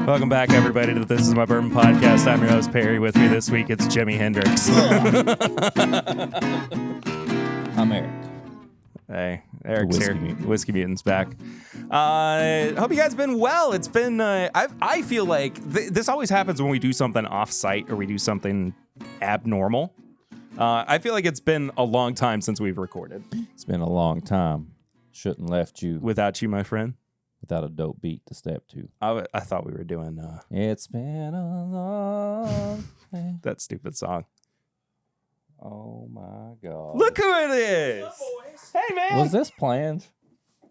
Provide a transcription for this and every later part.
Welcome back, everybody, to This Is My Bourbon Podcast. I'm your host, Perry. With me this week, it's Jimi Hendrix. I'm Eric. Hey, Eric's here. Whiskey Mutant's back. Hope you guys have been well. It's been, I feel like this always happens when we do something off-site or we do something abnormal. I feel like it's been a long time since we've recorded. It's been a long time. Shouldn't left you Without you, my friend. without a dope beat to step to. I thought we were doing It's been a long day. that stupid song. Oh my God. Look who it is! Hey, man! Was this planned?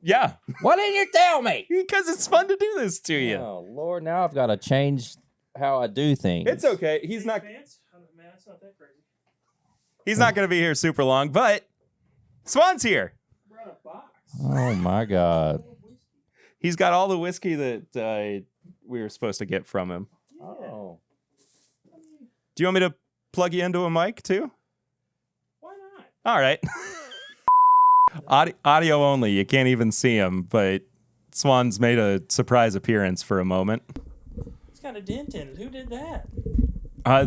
Yeah. Why didn't you tell me? Because it's fun to do this to you. Oh Lord, now I've got to change how I do things. It's okay. He's not going to be here super long, but Swan's here. Oh my God. He's got all the whiskey that we were supposed to get from him. Oh. Do you want me to plug you into a mic too? Why not? All right. Audio only. You can't even see him, but Swan's made a surprise appearance for a moment. It's got a dent in it. Who did that?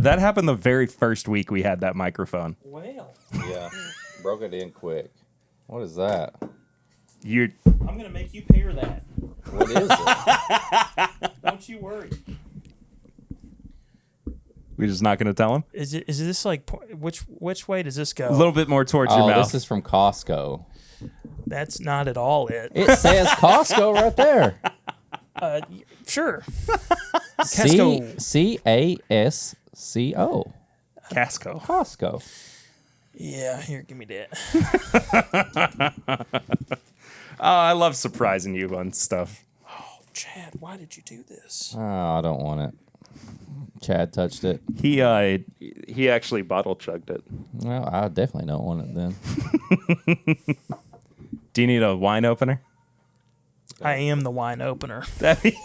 That happened the very first week we had that microphone. Well, Yeah. Broke it in quick. What is that? You I'm going to make you pair that. What is it? Don't you worry. we just not going to tell him? Is this like which way does this go? A little bit more towards your Oh, mouth. this is from Costco. That's not at all it. It says Costco right there. Sure. C-A-S-C-O. Casco. Costco. Yeah, here, give me that. Oh, I love surprising you on stuff. Oh, Chad, why did you do this? Oh, I don't want it. Chad touched it. He actually bottle chugged it. Well, I definitely don't want it then. Do you need a wine opener? I am the wine opener. That'd be-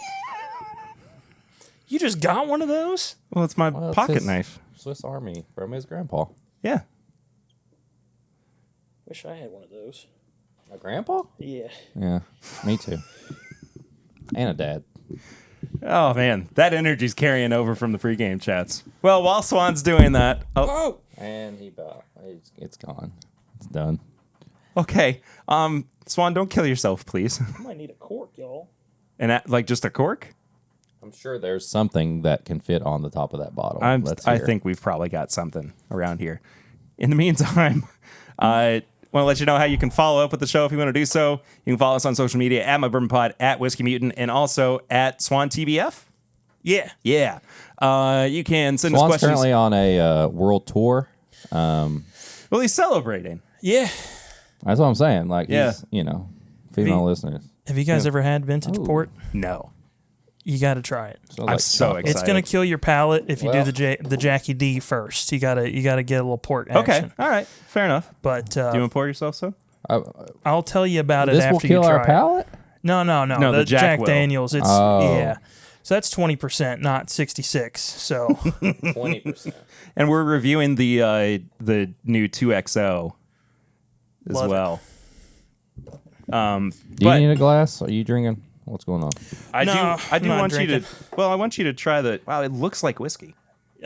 You just got one of those? well, it's my Well, it's pocket his knife. Swiss Army from his grandpa. Yeah. Wish I had one of those. A grandpa? Yeah. Yeah, me too. And a dad. Oh, man. That energy's carrying over from the pregame chats. Well, while Swan's doing that... Oh, Oh! And it's gone. It's done. okay. Swan, don't kill yourself, please. I might need a cork, y'all. And like just a cork? I'm sure there's something that can fit on the top of that bottle. I think we've probably got something around here. In the meantime, I want to let you know how you can follow up with the show if you want to do so. You can follow us on social media at My Bourbon Pod, at Whiskey Mutant, and also at Swan TBF. Yeah. Yeah. You can send us Swan's questions. currently on a world tour. Well, he's celebrating. Yeah. That's what I'm saying. Like, Yeah. he's, female Be- listeners. Have you guys ever had vintage Ooh. port? No. You got to try it. So, I'm like, so chocolate. excited. It's gonna kill your palate if you Well- do the Jackie D first. You gotta get a little port Okay. action. All right. Fair enough. But Do you want to pour yourself some? I'll tell you about it This after will kill you try our it. palate? No. No, the Jack will. Daniels. It's Oh. yeah. So that's 20%, not 66. So 20%. And we're reviewing the new 2XO as Love it. well. Do you But need a glass? Are you drinking? What's going on? I No, do I'm not want you drinking. to. Well, I want you to try the. Wow, it looks like whiskey.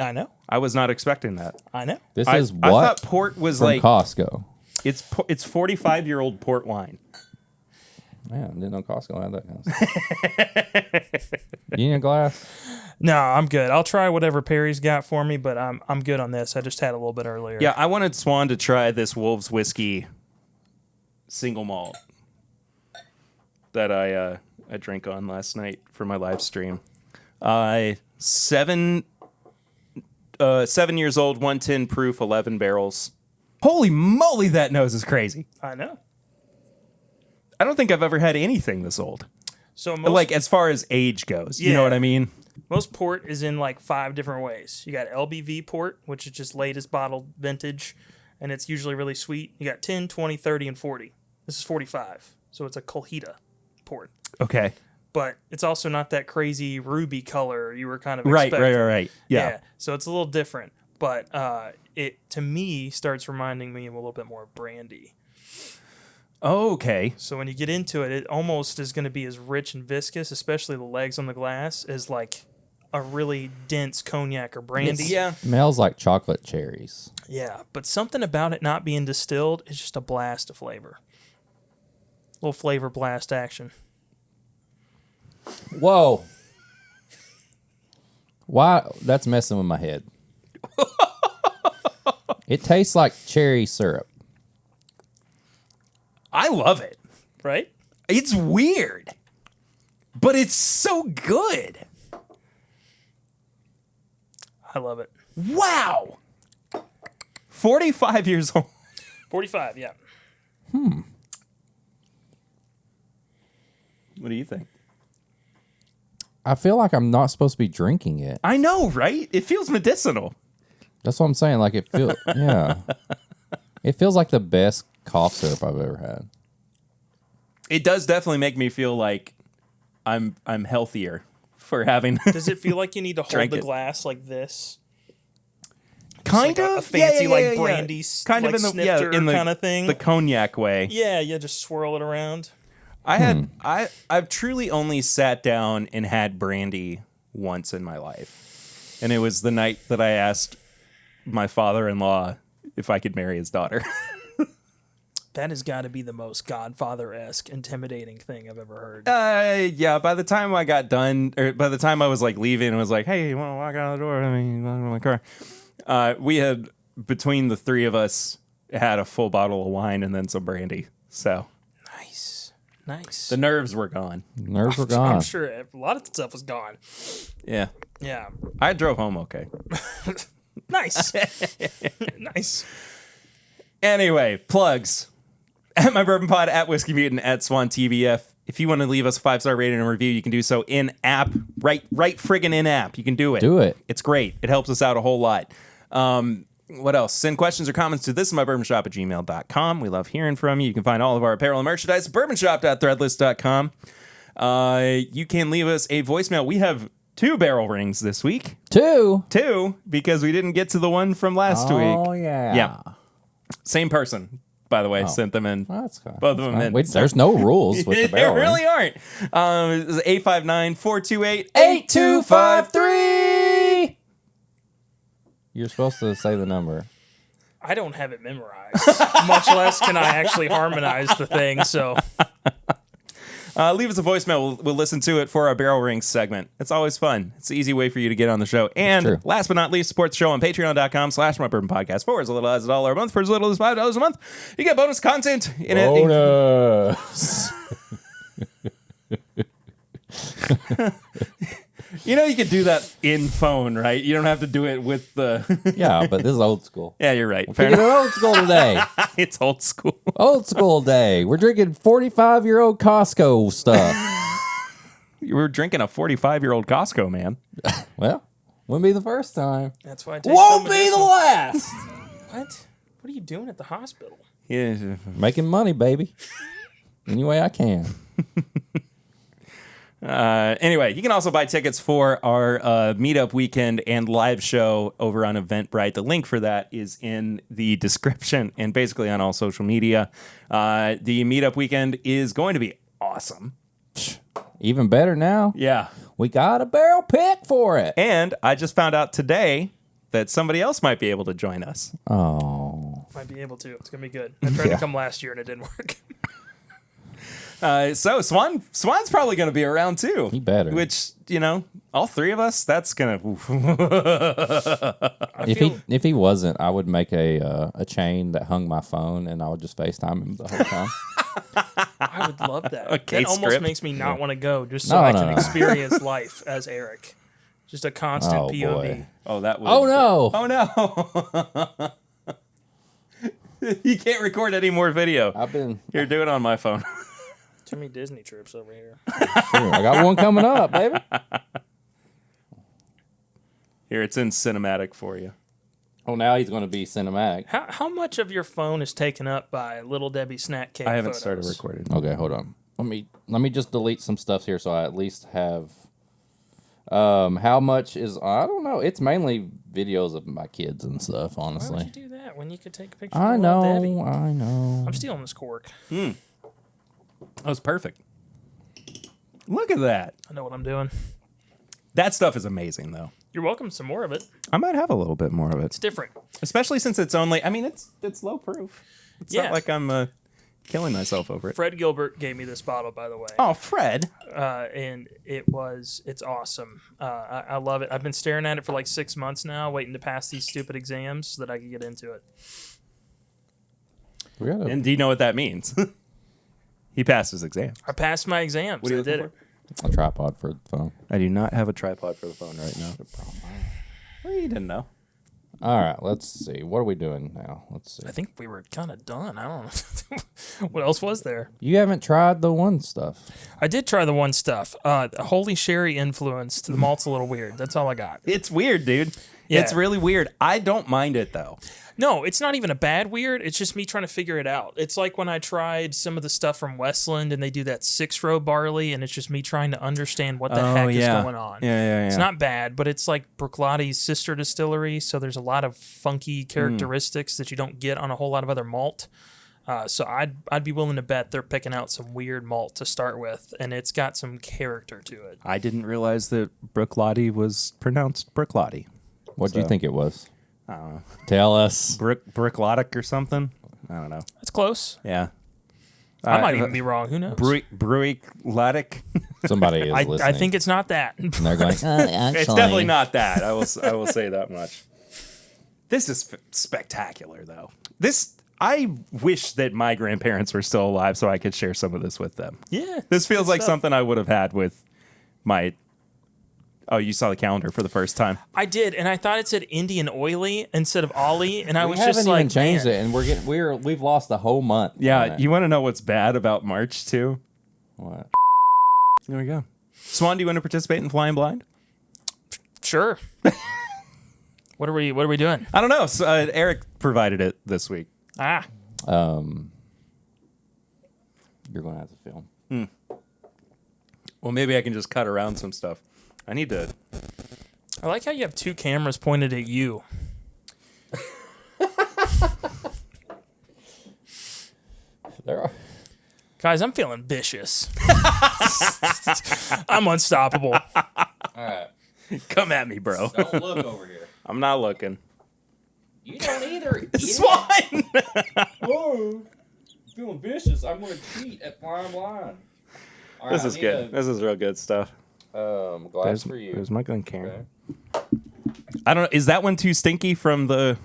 I know. I was not expecting that. I know. This I is I what thought port was from like Costco. it's 45-year-old port wine. Man, I didn't know Costco had that kind of stuff. Do you need a glass? No, I'm good. I'll try whatever Perry's got for me, but I'm good on this. I just had a little bit earlier. Yeah, I wanted Swan to try this Wolves whiskey single malt that I drank on last night for my live stream. 7 years old, 110 proof, 11 barrels. Holy moly, that nose is crazy. I know. I don't think I've ever had anything this old. So most, Like as far as age goes, you know Yeah. what I mean? most port is in like 5 different ways. You got LBV port, which is just latest bottled vintage, and it's usually really sweet. You got 10, 20, 30, and 40. This is 45. So it's a Colheita port. Okay. But it's also not that crazy ruby color you were kind of Right. expecting. Yeah. So it's a little different. But it, to me, starts reminding me of a little bit more of brandy. Oh, okay. So when you get into it, it almost is going to be as rich and viscous, especially the legs on the glass, as like a really dense cognac or brandy. Smells like chocolate cherries. Yeah, but something about it not being distilled is just a blast of flavor. Little flavor blast action. Whoa. Why? That's messing with my head. It tastes like cherry syrup. I love it. Right? It's weird, but it's so good. I love it. Wow. 45 years old. 45, yeah. What do you think? I feel like I'm not supposed to be drinking it. I know, right? It feels medicinal. That's what I'm saying. Like it feels, yeah. It feels like the best cough syrup I've ever had. It does definitely make me feel like I'm healthier for having. Does it feel like you need to hold Drank the it. glass like this? Kind like of a fancy yeah. brandy, kind like of in the snifter in the kind of thing. the cognac way. Yeah, just swirl it around. I've truly only sat down and had brandy once in my life, and it was the night that I asked my father-in-law if I could marry his daughter. That has got to be the most Godfather-esque, intimidating thing I've ever heard. Yeah. By the time I got done, or by the time I was like leaving, and was like, "Hey, you want to walk out the door? I mean, walk to my car." We had, between the three of us, had a full bottle of wine and then some brandy. So Nice. the nerves were gone. Nerves were gone. I'm sure a lot of stuff was gone. Yeah. Yeah. I drove home okay. Nice. Nice. Anyway, plugs. At My Bourbon Pod, at Whiskey Mutant, at Swan TBF. If you want to leave us a 5-star rating and review, you can do so in app. Right friggin' in app. You can do it. Do it. It's great. It helps us out a whole lot. What else? Send questions or comments to thisismybourbonshop@gmail.com. We love hearing from you. You can find all of our apparel and merchandise at bourbonshop.threadless.com. You can leave us a voicemail. We have 2 barrel rings this week. 2, because we didn't get to the one from last week. Oh, yeah. Yeah. Same person, by the way, sent them in. Well, that's fine. Both of them in. Wait, there's no rules with the barrel There really ring. aren't. It was 859-428-8253. 8253. You're supposed to say the number. I don't have it memorized, much less can I actually harmonize the thing. So Leave us a voicemail. We'll listen to it for our Barrel Rings segment. It's always fun. It's an easy way for you to get on the show. And last but not least, support the show on patreon.com/MyBourbonPodcast for as little as $1 a month. For as little as $5 a month, you get bonus content. Bonus. You know, you could do that in phone, right? You don't have to do it with the... Yeah, but this is old school. Yeah, you're right. We're old school today. It's old school. Old school day. We're drinking 45-year-old Costco stuff. You were drinking a 45-year-old Costco, man. Well, wouldn't be the first time. that's why I take Won't be the last. What? What are you doing at the hospital? Yeah. Making money, baby. Any way I can. Anyway, you can also buy tickets for our meetup weekend and live show over on Eventbrite. The link for that is in the description and basically on all social media. The meetup weekend is going to be awesome. Even better now. Yeah. We got a barrel pick for it. And I just found out today that somebody else might be able to join us. Oh. Might be able to. It's gonna be good. I tried to come last year and it didn't work. So Swan's probably going to be around too. He better. Which, you know, all three of us, that's going to... If he wasn't, I would make a chain that hung my phone and I would just FaceTime him the whole time. I would love that. Okay, That almost script. makes me not want to go just so I can experience life as Eric. Just a constant POV. Boy. Oh, that would... Oh, no. Oh, no. You can't record any more video. Here, do it on my phone. Too many Disney trips over here. Sure, I got one coming up, baby. Here, it's in cinematic for you. Oh, now he's going to be cinematic. How much of your phone is taken up by Little Debbie snack cake I haven't photos? started recording. Okay, hold on. Let me just delete some stuff here so I at least have... how much is... I don't know. It's mainly videos of my kids and stuff, honestly. Why would you do that when you could take a picture I of Little Debbie? know. I'm stealing this cork. That was perfect. Look at that. I know what I'm doing. That stuff is amazing, though. You're welcome. Some more of it. I might have a little bit more of it. It's different. Especially since it's only, I mean, it's low proof. It's Yeah. not like I'm killing myself over it. Fred Gilbert gave me this bottle, by the way. Oh, Fred. And it's awesome. I love it. I've been staring at it for like 6 months now, waiting to pass these stupid exams so that I can get into it. And do you know what that means? He passed his exam. I passed my exams. What are you I did looking it. A tripod for the phone. I do not have a tripod for the phone right now. Well, you didn't know. All right, let's see. What are we doing now? Let's see. I think we were kind of done. I don't know. What else was there? You haven't tried the one stuff. I did try the one stuff. Holy Sherry influenced. The malt's a little weird. That's all I got. It's weird, dude. Yeah. It's really weird. I don't mind it, though. No, it's not even a bad weird. It's just me trying to figure it out. It's like when I tried some of the stuff from Westland and they do that 6-row barley, and it's just me trying to understand what the heck is going on. Yeah. It's not bad, but it's like Bruichlotti's sister distillery, so there's a lot of funky characteristics that you don't get on a whole lot of other malt. So I'd be willing to bet they're picking out some weird malt to start with, and it's got some character to it. I didn't realize that Bruichladdich was pronounced Bruichladdich. What do you think it was? I don't know. Tell us. Bruichladdich or something? I don't know. That's close. Yeah. I might even be wrong. Who knows? Bruichladdich. Somebody is listening. I think it's not that. And they're going, actually. It's definitely not that. I will say that much. This is spectacular, though. I wish that my grandparents were still alive so I could share some of this with them. Yeah. This feels good like stuff. something I would have had with my... Oh, you saw the calendar for the first time. I did, and I thought it said Indian Oily instead of Ollie, and I We was haven't just even like, changed man. it, and we've lost a whole month. on Yeah, it. you want to know what's bad about March, too? What? There we go. Swan, do you want to participate in Flying Blind? Sure. What are we doing? I don't know. So, Eric provided it this week. Ah, You're going to have to film. Well, maybe I can just cut around some stuff. I need to... I like how you have two cameras pointed at you. There are. Guys, I'm feeling vicious. I'm unstoppable. All right. Come at me, bro. Don't look over here. I'm not looking. You don't either. Swan! Oh, feeling vicious. I'm going to cheat at Flying Blind. All This right, is I good. need This is real good stuff. glass for you. There's my gun camera. Okay. I don't know. Is that one too stinky from the...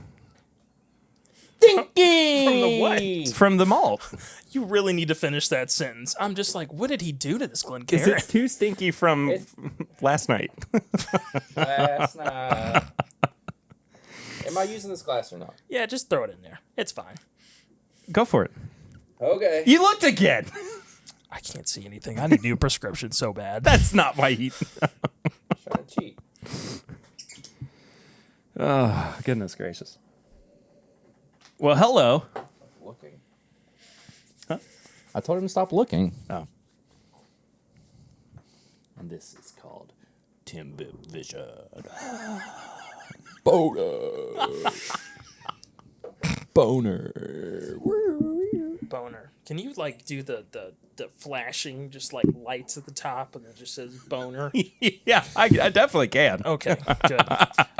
Stinky! From the what? From the malt? You really need to finish that sentence. I'm just like, what did he do to this Is Glencairn? it too stinky from last night? Last night. Am I using this glass or not? Yeah, just throw it in there. It's fine. Go for it. Okay. You looked again. I can't see anything. I need a new prescription so bad. That's not why he... Trying to cheat. Oh, goodness gracious. Well, hello. Looking. Huh? I told him to stop looking. Oh. And this is called Timber Vision. Boner. Boner. Boner. Can you like do the flashing just like lights at the top and it just says boner? Yeah, I definitely can. Okay, good.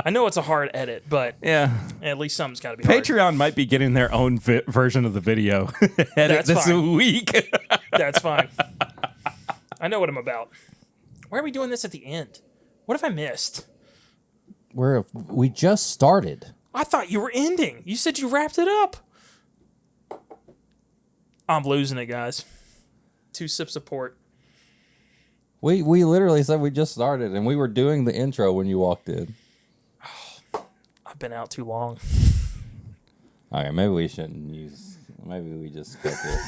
I know it's a hard edit, but Yeah. at least something's got to be hard. Patreon might be getting their own version of the video edit That's this fine. week. That's fine. I know what I'm about. Why are we doing this at the end? What have I missed? We just started. I thought you were ending. You said you wrapped it up. I'm losing it, guys. 2 sips of port. We literally said we just started, and we were doing the intro when you walked in. I've been out too long. All right, maybe we shouldn't use. Maybe we just cut this.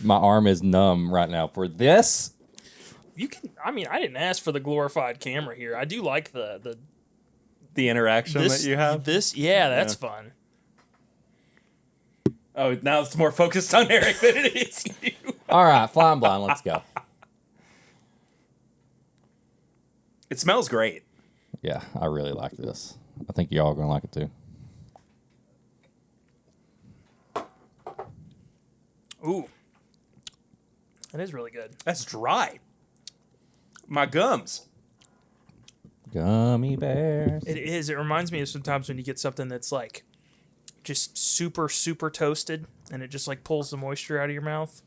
My arm is numb right now for this. You can. I mean, I didn't ask for the glorified camera here. I do like the interaction this, that you have. Yeah, that's fun. Oh, now it's more focused on Eric than it is you. All right, Flying Blind, let's go. It smells great. Yeah, I really like this. I think y'all are gonna like it too. Ooh, that is really good. That's dry. My gums. Gummy bears. It is. It reminds me of sometimes when you get something that's like just super, super toasted and it just like pulls the moisture out of your mouth.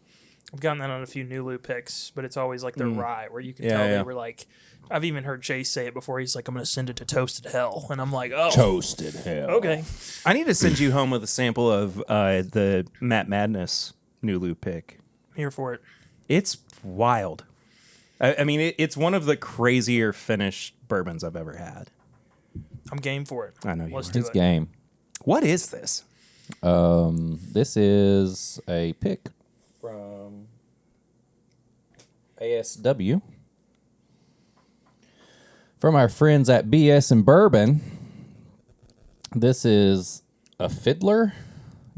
I've gotten that on a few Nulu picks, but it's always like they're rye where you can tell they were like, I've even heard Chase say it before. He's like, I'm going to send it to toasted hell. And I'm like, oh. Toasted hell. Okay. I need to send you home with a sample of the Matt Madness Nulu pick. I'm here for it. It's wild. I mean, it's one of the crazier finished bourbons I've ever had. I'm game for it. I know you Let's are. do It's it. game. What is this? This is a pick from ASW from our friends at BS and Bourbon. This is a Fiddler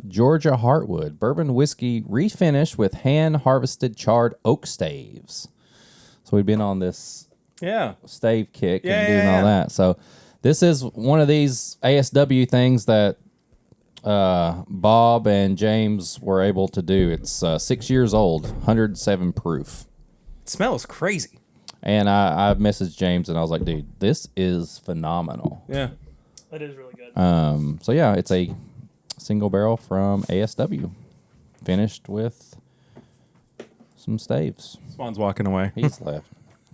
Georgia Heartwood bourbon whiskey refinished with hand-harvested charred oak staves. So we've been on this stave kick and doing all that. So this is one of these ASW things that Bob and James were able to do. It's 6 years old, 107 proof. It smells crazy. And I messaged James and I was like, dude, this is phenomenal. Yeah. That is really good. So yeah, it's a single barrel from ASW, finished with some staves. Swan's walking away. He's left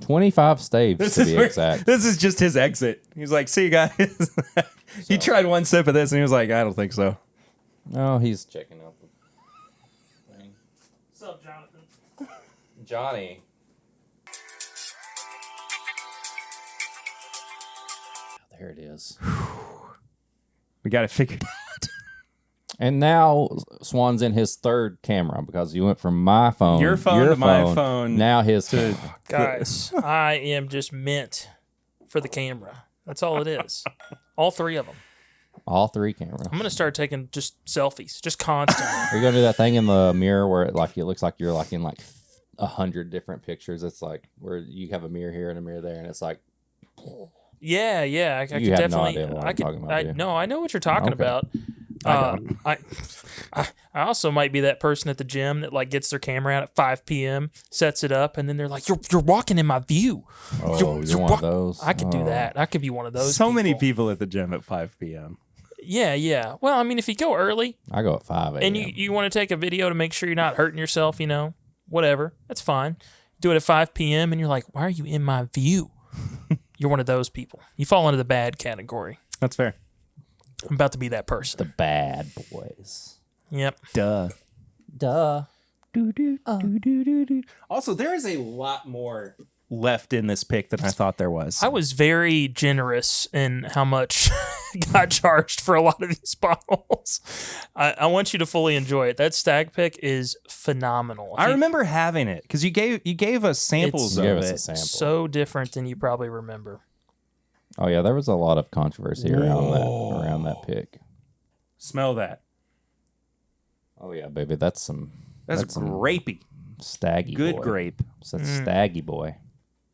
25 staves to be exact. This is just his exit. He's like, see you guys. He tried one sip of this and he was like, I don't think so. Oh, he's checking out the thing. What's up, Jonathan? Johnny. There it is. We got it figured out. And now Swan's in his third camera because you went from my phone, Your phone to my phone. Now his Guys, I am just meant for the camera. That's all it is. All three of them. all three cameras. I'm going to start taking just selfies, just constantly. Are you gonna do that thing in the mirror where it looks like you're like in 100 different pictures? It's like where you have a mirror here and a mirror there, and it's like. Yeah. I could You have no definitely. idea what I I'm could. talking about, do you? No, I know what you're talking Okay. about. I also might be that person at the gym that gets their camera out at 5 p.m., sets it up, and then they're like, "You're walking in my view." Oh, you're one of those. I could do that. I could be one of those. So many people at the gym at 5 p.m. Yeah. Well, I mean, if you go early I go at 5 a.m. and you want to take a video to make sure you're not hurting yourself, whatever, that's fine. Do it at 5 p.m. and you're like, "Why are you in my view?" You're one of those people. You fall into the bad category. That's fair. I'm about to be that person. The bad boys. Yep. Duh. Duh. Also, there is a lot more left in this pick than I thought there was. I was very generous in how much got charged for a lot of these bottles. I want you to fully enjoy it. That stag pick is phenomenal. I remember having it because you gave us samples You of gave us it. a sample. so different than you probably remember. Oh yeah, there was a lot of controversy around that pick. Smell that. Oh yeah, baby, that's some grapey. staggy Good boy. grape. That's staggy boy.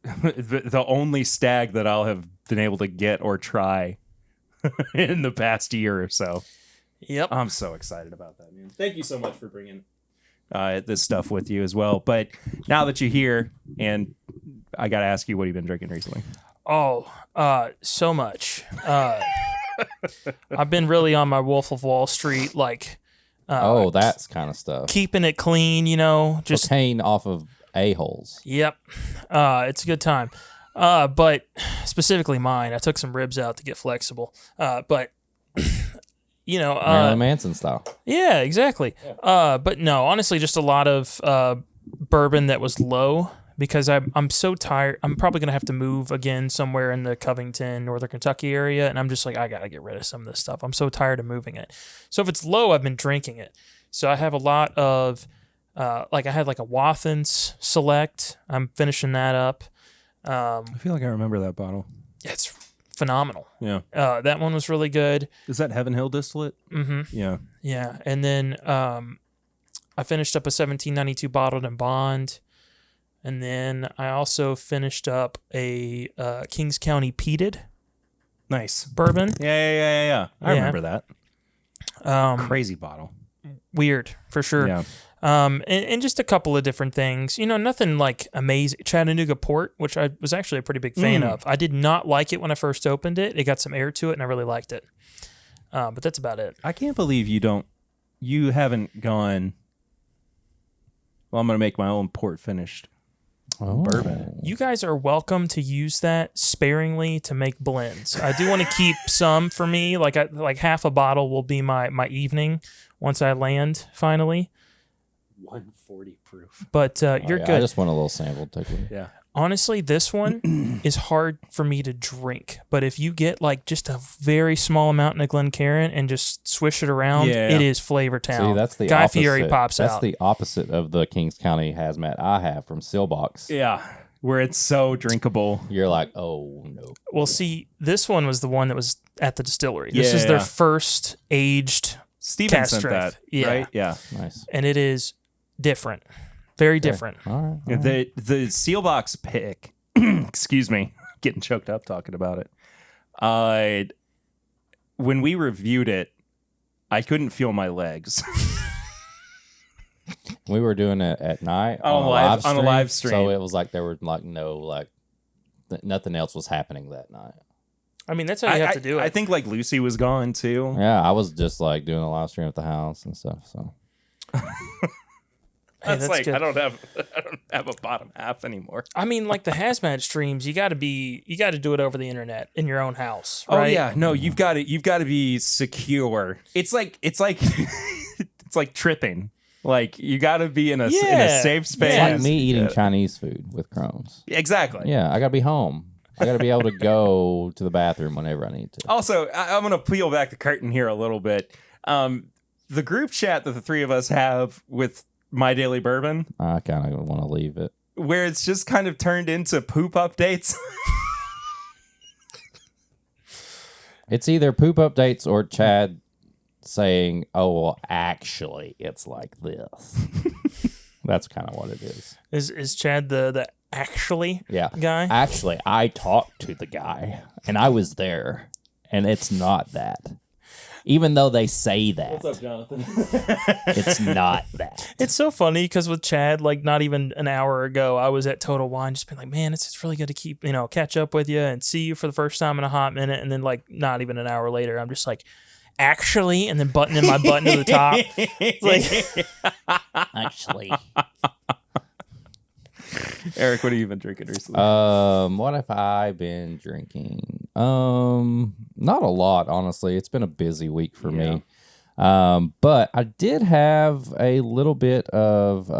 The only stag that I'll have been able to get or try in the past year or so. Yep. I'm so excited about that, man. Thank you so much for bringing this stuff with you as well. But now that you're here, and I got to ask you, what have you been drinking recently? Oh, so much. I've been really on my Wolf of Wall Street, That's kind of stuff. keeping it clean, just Cocaine off of a-holes. Yep. It's a good time. But specifically mine, I took some ribs out to get flexible. But Marilyn Manson style. yeah, exactly. But no, honestly, just a lot of bourbon that was low because I'm so tired. I'm probably going to have to move again somewhere in the Covington, Northern Kentucky area. And I'm just like, I got to get rid of some of this stuff. I'm so tired of moving it. So if it's low, I've been drinking it. So I have a lot of, I had a Wathans Select. I'm finishing that up. I feel like I remember that bottle. It's phenomenal. Yeah. That one was really good. Is that Heaven Hill distillate? Mm-hmm. Yeah. Yeah. And then I finished up a 1792 bottled in Bond. And then I also finished up a Kings County peated Nice. bourbon. Yeah. I Yeah. remember that. Crazy bottle. Weird, for sure. Yeah. And just a couple of different things. Nothing like amazing. Chattanooga Port, which I was actually a pretty big fan of. I did not like it when I first opened it. It got some air to it, and I really liked it. But that's about it. I can't believe you haven't gone, well, I'm going to make my own port finished bourbon. You guys are welcome to use that sparingly to make blends. I do want to keep some for me. Like half a bottle will be my evening once I land finally. 140 proof. But you're good. I just want a little sample. Take it. Yeah. Honestly, this one is hard for me to drink. But if you get like just a very small amount in a Glencairn and just swish it around, it is Flavor Town. See, that's the Guy opposite. Fieri pops out. That's the opposite of the Kings County hazmat I have from Sealbox. Yeah. Where it's so drinkable. You're like, oh no. Well, see, this one was the one that was at the distillery. This is their first aged Steven cast sent strength. that, right? Yeah. Nice. And it is different. Very different. All right. The seal box pick, excuse me, getting choked up talking about it. When we reviewed it, I couldn't feel my legs. We were doing it at night on a live stream. So it was like there were like nothing else was happening that night. I mean, that's how you have to do it. I think like Lucy was gone too. Yeah, I was just like doing a live stream at the house and stuff. So It's like good. I don't have a bottom half anymore. I mean, like the hazmat streams, you got to do it over the internet in your own house. Oh right? yeah, no, you've got to be secure. It's like it's like tripping. Like you got to be in a safe space. it's like me eating Chinese food with Crohn's. Exactly. Yeah, I got to be home. I got to be able to go to the bathroom whenever I need to. Also, I'm going to peel back the curtain here a little bit. The group chat that the three of us have with My Daily Bourbon, I kind of want to leave it. where it's just kind of turned into poop updates. It's either poop updates or Chad saying, "Oh, well, actually, it's like this." That's kind of what it is. Is Chad the actually guy? Actually, I talked to the guy, and I was there, and it's not that. Even though they say that. What's up, Jonathan? It's not that. It's so funny because with Chad, like not even an hour ago, I was at Total Wine, just being like, man, it's really good to keep, catch up with you and see you for the first time in a hot minute. And then like not even an hour later, I'm just like, actually, and then buttoning my button to the top. It's like, Actually. Eric, what have you been drinking recently? What have I been drinking? Not a lot, honestly. It's been a busy week for me. But I did have a little bit of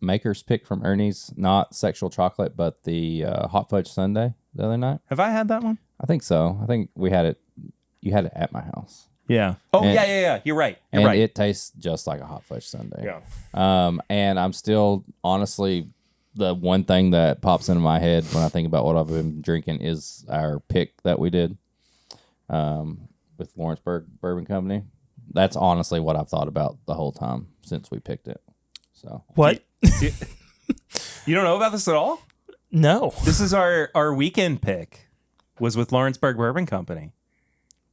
Maker's Pick from Ernie's, not sexual chocolate, but the hot fudge sundae the other night. Have I had that one? I think so. I think we had it. You had it at my house. Yeah. Oh, And- yeah. You're right. And it tastes just like a hot fudge sundae. Yeah. And I'm still, honestly, the one thing that pops into my head when I think about what I've been drinking is our pick that we did with Lawrenceburg Bourbon Company. That's honestly what I've thought about the whole time since we picked it. So what? You don't know about this at all? No. This is our weekend pick. Was with Lawrenceburg Bourbon Company.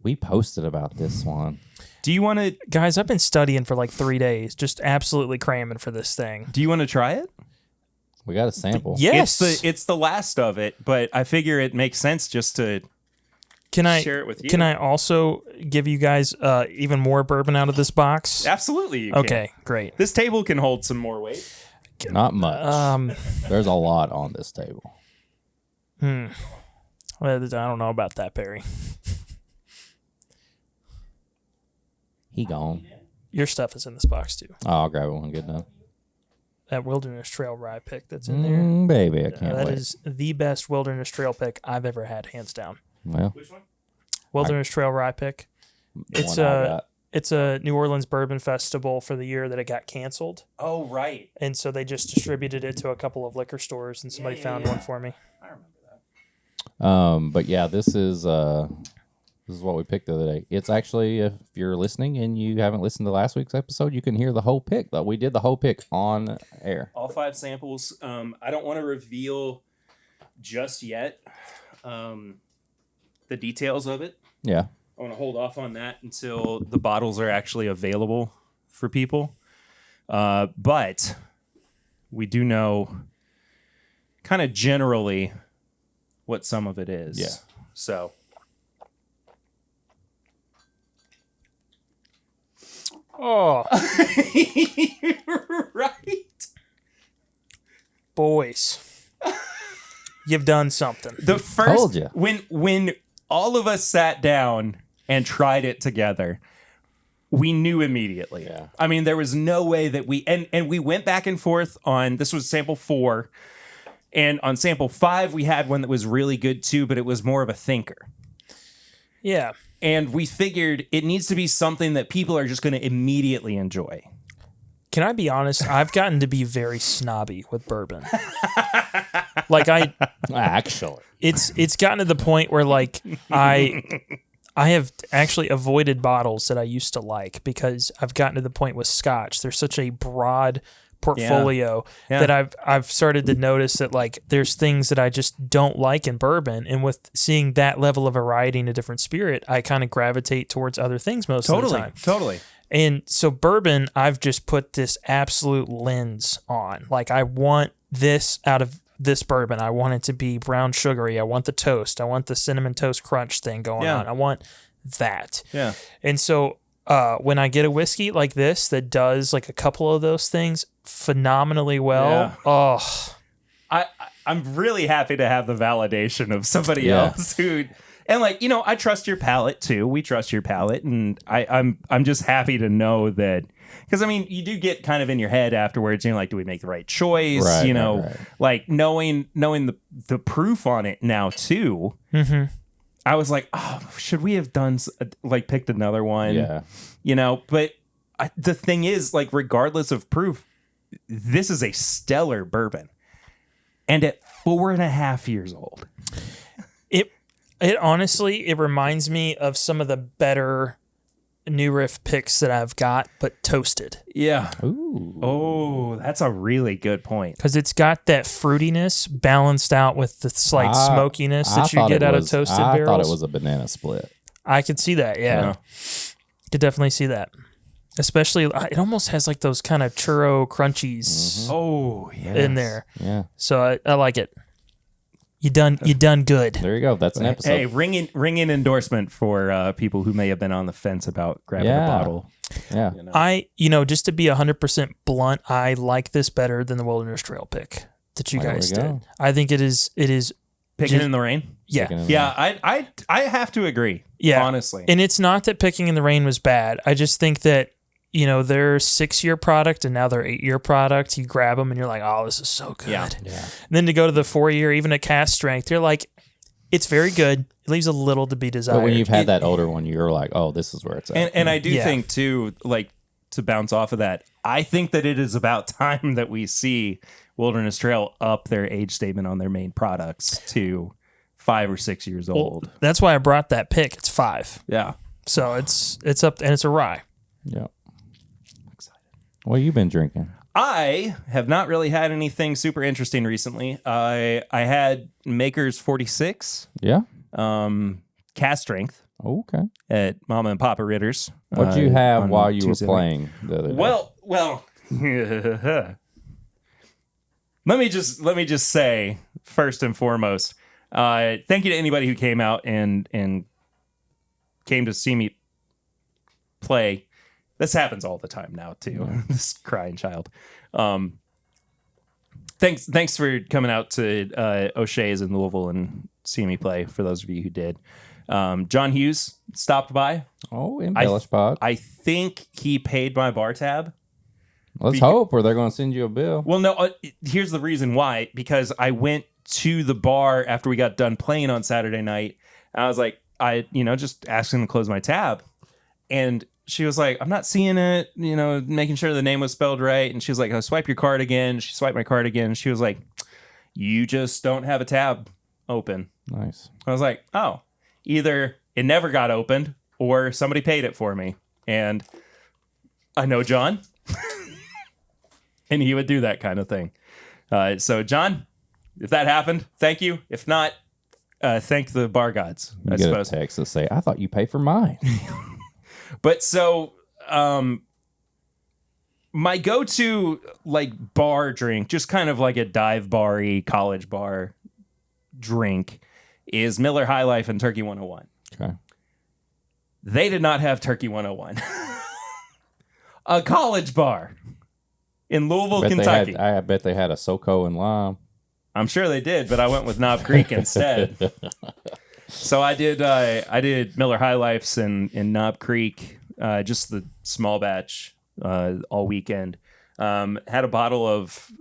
we posted about this, Swan. Do you want to? Guys, I've been studying for like 3 days, just absolutely cramming for this thing. Do you want to try it? We got a sample. Yes. It's the last of it, but I figure it makes sense just to share it with you. Can I also give you guys even more bourbon out of this box? Absolutely. You can. Okay, great. This table can hold some more weight. Not much. There's a lot on this table. Well, I don't know about that, Perry. He gone. Your stuff is in this box too. Oh, I'll grab it when we get done. That Wilderness Trail rye pick that's in there. Baby, I can't That wait. is the best Wilderness Trail pick I've ever had, hands down. Well, Which one? Wilderness Trail rye pick. the one I got. It's a New Orleans Bourbon Festival for the year that it got canceled. Oh, right. And so they just distributed it to a couple of liquor stores, and somebody found one for me. I remember that. But yeah, this is what we picked the other day. It's actually, if you're listening and you haven't listened to last week's episode, you can hear the whole pick. Though we did the whole pick on air. All 5 samples. I don't want to reveal just yet the details of it. Yeah. I want to hold off on that until the bottles are actually available for people. But we do know kind of generally what some of it is. Yeah. So. Oh, Right. boys. You've done something. The first Told ya. when all of us sat down and tried it together, we knew immediately. Yeah. I mean, there was no way that we and we went back and forth on this was sample 4. And on sample 5, we had one that was really good too, but it was more of a thinker. Yeah. And we figured it needs to be something that people are just going to immediately enjoy. Can I be honest? I've gotten to be very snobby with bourbon. Actually. It's gotten to the point where like I have actually avoided bottles that I used to like because I've gotten to the point with Scotch. There's such a broad portfolio that I've started to notice that like there's things that I just don't like in bourbon, and with seeing that level of variety in a different spirit, I kind of gravitate towards other things most of the time. Totally. And so bourbon, I've just put this absolute lens on. Like I want this out of this bourbon. I want it to be brown sugary. I want the toast. I want the cinnamon toast crunch thing going on. I want that. Yeah. And so when I get a whiskey like this that does like a couple of those things phenomenally well, I'm really happy to have the validation of somebody else who, and like, you know, I trust your palate too. We trust your palate, and I'm just happy to know that, because I mean, you do get kind of in your head afterwards, you know, like, do we make the right choice? Right, you know, right. like knowing the proof on it now too. Mm-hmm. I was like, oh, should we have done like picked another one? Yeah. You know, but the thing is, like, regardless of proof, this is a stellar bourbon, and at 4.5 years old, It honestly, it reminds me of some of the better New Riff picks that I've got, but toasted. Yeah. Ooh. Oh, that's a really good point. Because it's got that fruitiness balanced out with the slight smokiness that you get out of toasted barrels. I thought it was a banana split. I could see that, yeah. Could definitely see that. Especially, it almost has like those kind of churro crunchies Oh, yeah. in there. Yeah. So I like it. You done good. There you go. That's an episode. Hey, ring in endorsement for people who may have been on the fence about grabbing a bottle. Yeah. Just to be 100% blunt, I like this better than the Wilderness Trail pick that you guys did. I think it is Picking in the rain? Yeah. I have to agree. Yeah. Honestly. And it's not that Picking in the Rain was bad. I just think that, their 6-year product and now their 8-year product, you grab them and you're like, oh, this is so good. Yeah. And then to go to the 4-year, even at cast strength, you're like, it's very good. It leaves a little to be desired. But when you've had that older one, you're like, oh, this is where it's at. And I do think, too, like, to bounce off of that, I think that it is about time that we see Wilderness Trail up their age statement on their main products to 5 or 6 years old. That's why I brought that pick. It's 5. Yeah. So it's up, and it's a rye. Yeah. What have you been drinking? I have not really had anything super interesting recently. I had Maker's 46. Yeah. Cast strength Okay. at Mama and Papa Ritter's. What did you have on while you Tuesday were night. playing the other day? Well. let me just say first and foremost, thank you to anybody who came out and came to see me play. This happens all the time now too. This crying child. Thanks for coming out to O'Shea's in Louisville and seeing me play. For those of you who did, John Hughes stopped by. Oh, embellish pod. I think he paid my bar tab. Let's hope, or they're going to send you a bill. Well, no. Here's the reason why. Because I went to the bar after we got done playing on Saturday night. And I was like, just asking to close my tab, and she was like, I'm not seeing it, making sure the name was spelled right. And she was like, oh, swipe your card again. She swiped my card again. She was like, you just don't have a tab open. Nice. I was like, oh, either it never got opened or somebody paid it for me. And I know John. And he would do that kind of thing. So, John, if that happened, thank you. If not, thank the bar gods, You I get suppose. a text to say, I thought you paid for mine. But so, my go-to like bar drink, just kind of like a dive bar-y college bar drink, is Miller High Life and Turkey 101. Okay. They did not have Turkey 101. A college bar in Louisville, Kentucky. I bet they had a SoCo and lime. I'm sure they did, but I went with Knob Creek instead. So I did Miller High Lifes in Knob Creek, just the small batch all weekend. Had a bottle of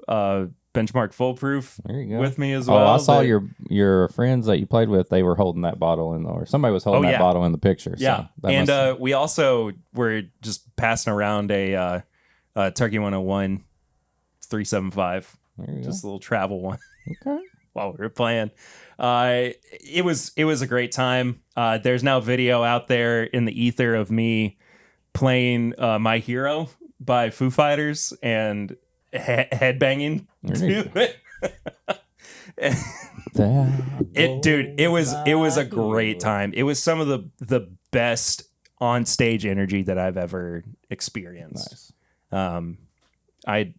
Benchmark Foolproof with me as well. Oh, I saw your friends that you played with. They were holding that bottle or somebody was holding that bottle in the picture. Yeah, so and we also were just passing around a Turkey 101 375, just a little travel one. Okay. While we were playing, it was a great time. There's now video out there in the ether of me playing "My Hero" by Foo Fighters and headbanging to it. It was a great time. It was some of the best on stage energy that I've ever experienced. Nice. I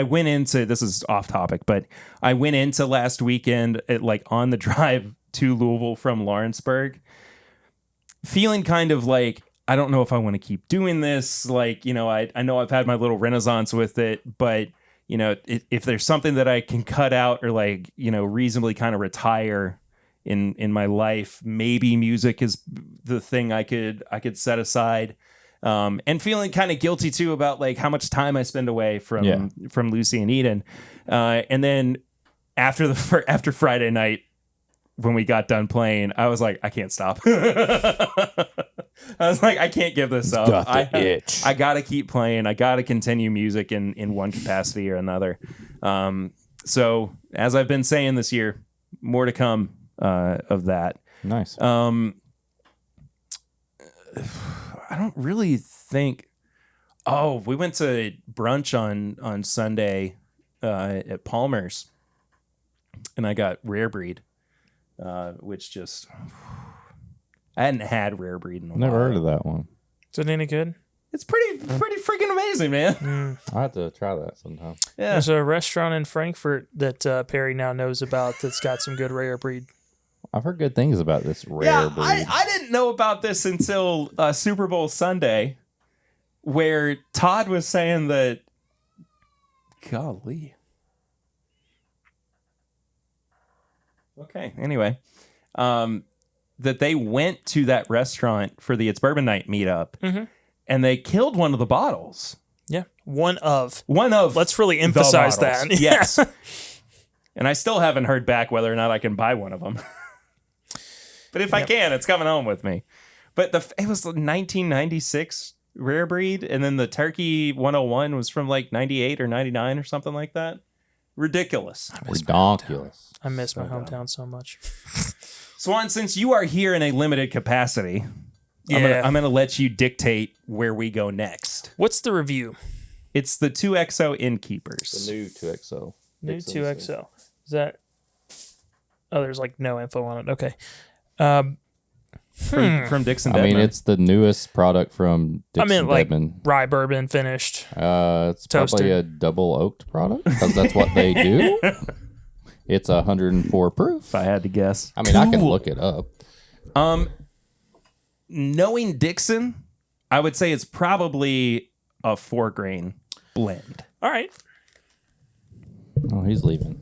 went into, this is off topic, but I went into last weekend on the drive to Louisville from Lawrenceburg, feeling kind of like, I don't know if I want to keep doing this. Like, I know I've had my little renaissance with it, but if there's something that I can cut out or reasonably kind of retire in my life, maybe music is the thing I could set aside. And feeling kind of guilty too about like how much time I spend away from Lucy and Eden. And then after Friday night, when we got done playing, I was like, I can't stop. I was like, I can't give this up. Got the itch. I got to keep playing. I got to continue music in one capacity or another. So as I've been saying this year, more to come of that. Nice. I don't really think. Oh, we went to brunch on Sunday at Palmer's, and I got Rare Breed, which just I hadn't had Rare Breed in a while. Never heard of that one. Is it any good? It's pretty freaking amazing, man. I have to try that sometime. Yeah, there's a restaurant in Frankfurt that Perry now knows about that's got some good Rare Breed. I've heard good things about this Rare Breed. I didn't know about this until Super Bowl Sunday, where Todd was saying that. Golly. Okay. Anyway, that they went to that restaurant for the It's Bourbon Night meetup, and they killed one of the bottles. Yeah, one of. Let's really emphasize that. Yes. And I still haven't heard back whether or not I can buy one of them. But if I can, it's coming home with me. But it was 1996 Rare Breed, and then the Turkey 101 was from like 98 or 99 or something like that. Ridiculous. Redonkulous. I miss my hometown so much. Swan, since you are here in a limited capacity, I'm gonna let you dictate where we go next. What's the review? It's the 2XO Innkeepers. The new 2XO. New 2XO. Is that... Oh, there's like no info on it. Okay. From Dixon Dedman. I mean, it's the newest product from Dixon Dedman. Rye bourbon finished. It's toasted. Probably a double oaked product because that's what they do. It's 104 proof. If I had to guess. I mean, I can look it up. Knowing Dixon, I would say it's probably a 4-grain blend. All right. Oh, he's leaving.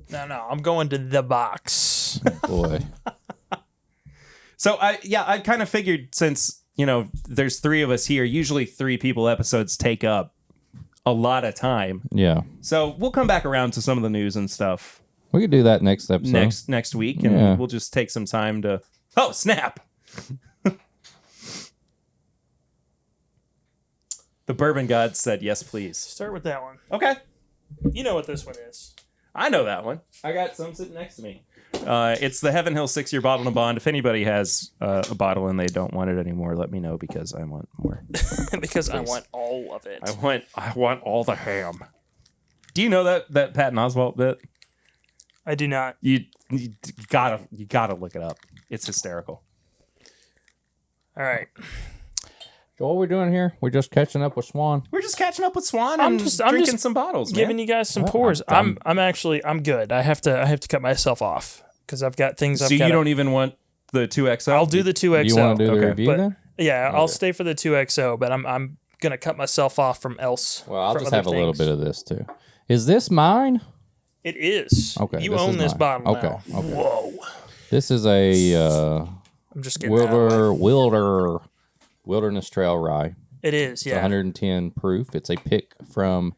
No, I'm going to the box. Boy. So I kind of figured, since there's 3 of us here, usually 3 people episodes take up a lot of time. Yeah. So we'll come back around to some of the news and stuff. We could do that next episode. Next week, and we'll just take some time to. Oh, snap! The Bourbon God said, "Yes, please." Start with that one. Okay. You know what this one is. I know that one. I got some sitting next to me. It's the Heaven Hill 6-year bottle and bond. If anybody has a bottle and they don't want it anymore, let me know, because I want more. Because I want all of it. I want all the ham. Do you know that Patton Oswalt bit? I do not. You gotta look it up. It's hysterical. All right. So what are we doing here? We're just catching up with Swan. We're just catching up with Swan I'm and just drinking some bottles, man. giving you guys some pours. I'm good. I have to cut myself off because I've got things. So you don't even want the 2XO? I'll do the 2XO. You want to do the Okay. review But then? yeah, I'll stay for the 2XO, but I'm gonna cut myself off from else. Well, I'll from just other have a little things. bit of this too. Is this mine? It is. Okay, You this own is this mine. bottle Okay, now. okay. Whoa. This is a I'm just getting that out of the way. Wilderness Trail Rye. It is, It's yeah. 110 proof. It's a pick from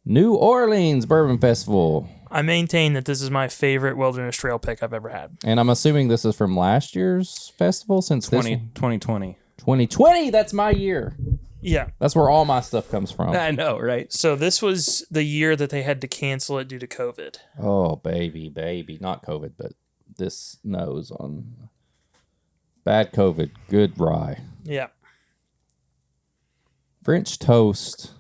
New Orleans Bourbon Festival. I maintain that this is my favorite Wilderness Trail pick I've ever had. And I'm assuming this is from last year's festival since 2020. 2020. That's my year. Yeah. That's where all my stuff comes from. I know, right? So this was the year that they had to cancel it due to COVID. Oh, baby. Not COVID, but this nose on bad COVID. Good rye. Yeah. French toast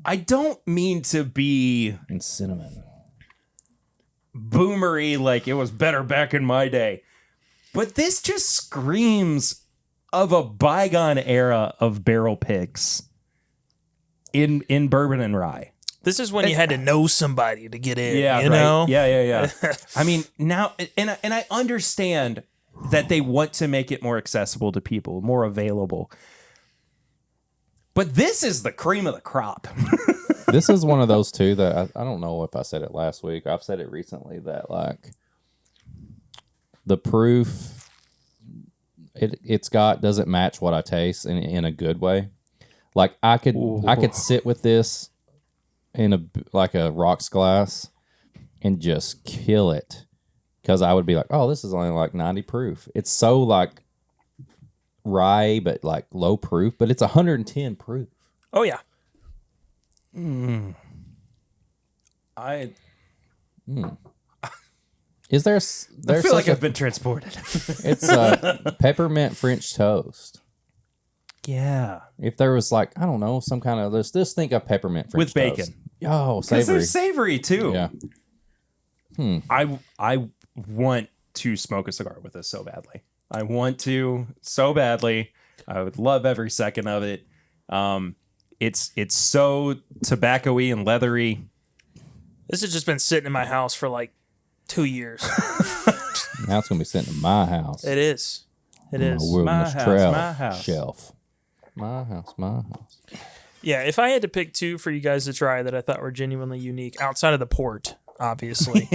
I don't mean to be and cinnamon. boomery like it was better back in my day, but this just screams of a bygone era of barrel picks in bourbon and rye. This is when you had to know somebody to get in, Yeah, you right. know? Yeah. I mean, now, and I understand that they want to make it more accessible to people, more available. But this is the cream of the crop. This is one of those two that I don't know if I said it last week. I've said it recently that like the proof it's got doesn't match what I taste in a good way. Like I could sit with this in a rocks glass and just kill it because I would be like, oh, this is only like 90 proof. It's so like rye, but like low proof, but it's 110 proof. Oh, yeah. Is there? I feel like I've been transported. It's peppermint French toast. Yeah. If there was like, I don't know, some kind of this, just think of peppermint French With bacon. toast. Oh, Because savory. they're savory too. Yeah. I want to smoke a cigar with this so badly. I want to so badly. I would love every second of it. It's so tobacco-y and leathery. This has just been sitting in my house for like 2 years. Now it's gonna be sitting in my house. It is. It is. Wilderness My house, Trail my house. shelf. My house. Yeah, if I had to pick two for you guys to try that I thought were genuinely unique, outside of the port, obviously.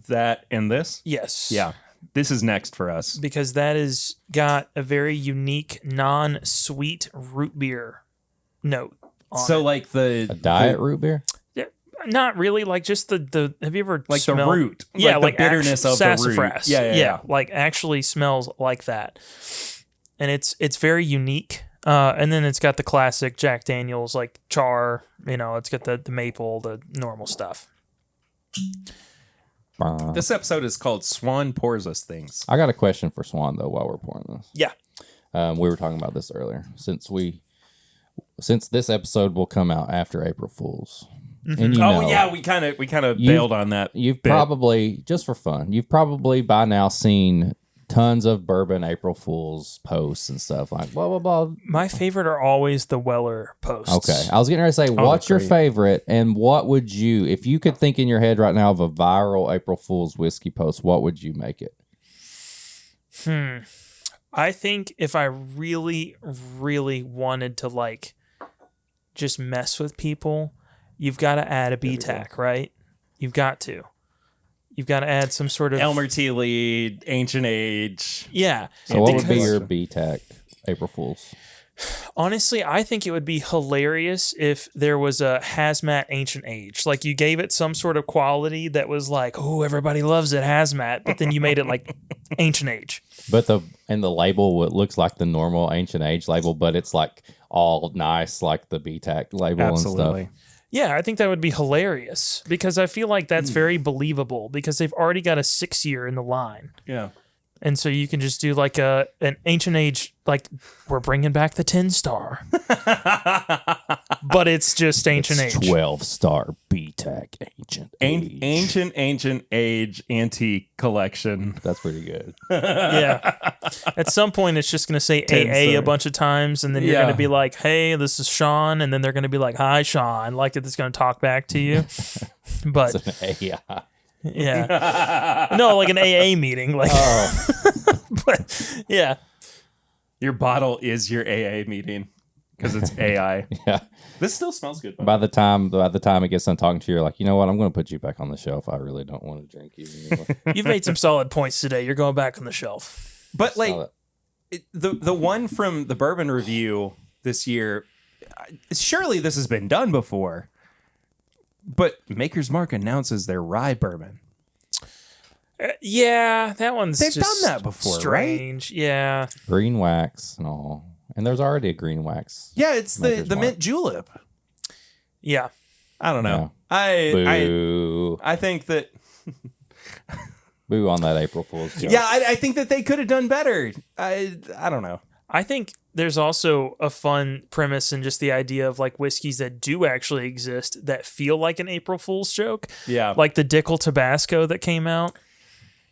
That and this? Yes. Yeah. This is next for us. Because that has got a very unique non-sweet root beer note on So it. like A diet root beer. Not really, like just the have you ever like smelled, the root. Yeah, like the bitterness of the root. sassafras. Yeah. Like actually smells like that. And it's very unique. And then it's got the classic Jack Daniels like char, it's got the maple, the normal stuff. This episode is called Swan Pours Us Things. I got a question for Swan though while we're pouring this. Yeah. We were talking about this earlier. Since this episode will come out after April Fools. And We kind of bailed on that. You've probably, just for fun, by now seen tons of bourbon April Fools posts and stuff like blah blah blah. My favorite are always the Weller posts. Okay, I was getting ready to say, what's your great. favorite, and what would you, if you could think in your head right now of a viral April Fool's whiskey post, what would you make it? I think if I really, really wanted to like just mess with people, you've got to add a BTAC, right? You've got to add some sort of Elmer T. Lee, Ancient Age. Yeah. So what would be because- your BTAC April Fool's? Honestly, I think it would be hilarious if there was a hazmat ancient age. Like you gave it some sort of quality that was like, oh, everybody loves it, hazmat, but then you made it like ancient age. But the label, it looks like the normal ancient age label, but it's like all nice, like the BTAC label and Absolutely. stuff. Yeah, I think that would be hilarious because I feel like that's very believable because they've already got a 6 year in the line. Yeah. And so you can just do like an ancient age, like we're bringing back the 10-star, but it's just ancient age. 12-star BTAC Ancient age antique collection. That's pretty good. Yeah. At some point, it's just going to say AA a bunch of times, and then you're going to be like, hey, this is Sean. And then they're going to be like, hi, Sean. Like it's going to talk back to you. But It's an AI. yeah. No, like an AA meeting. Like, but yeah. Your bottle is your AA meeting because it's AI. Yeah. This still smells good. By the time it gets done talking to you, you're like, you know what? I'm going to put you back on the shelf. I really don't want to drink you anymore. You've made some solid points today. You're going back on the shelf. But like the one from the bourbon review this year, surely this has been done before. But Maker's Mark announces their rye bourbon. Yeah, that one's They've just done that before, strange. Right? Yeah. Green wax and all. And there's already a green wax. Yeah, it's Maker's the Mark. mint julep. Yeah. I don't know. Boo. I think that Boo on that April Fool's joke. yeah, I think that they could have done better. I don't know. I think there's also a fun premise in just the idea of like whiskeys that do actually exist that feel like an April Fool's joke. Yeah. Like the Dickel Tabasco that came out.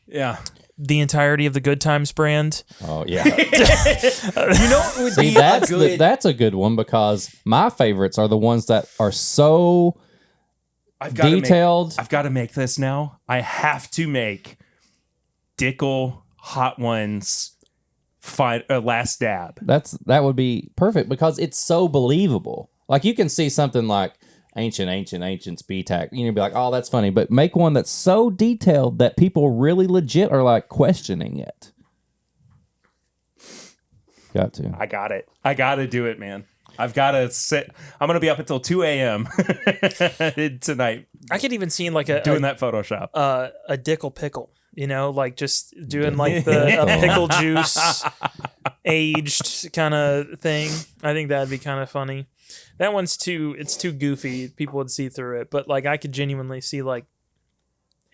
Yeah. The entirety of the Good Times brand. Oh, yeah. You know what would See, be that's a good one because my favorites are the ones that are so detailed. I've got to make this now. I have to make Dickel Hot Ones last dab. That would be perfect because it's so believable. Like you can see something like ancient BTAC, be like, oh, that's funny, but make one that's so detailed that people really legit are like questioning it. Got to. I got it. I got to do it, man. I've got to sit. I'm going to be up until 2 a.m. tonight. I could even see like doing that Photoshop. A Dickel pickle, like just doing like a pickle juice aged kind of thing. I think that'd be kind of funny. That one's too goofy. People would see through it, but like I could genuinely see like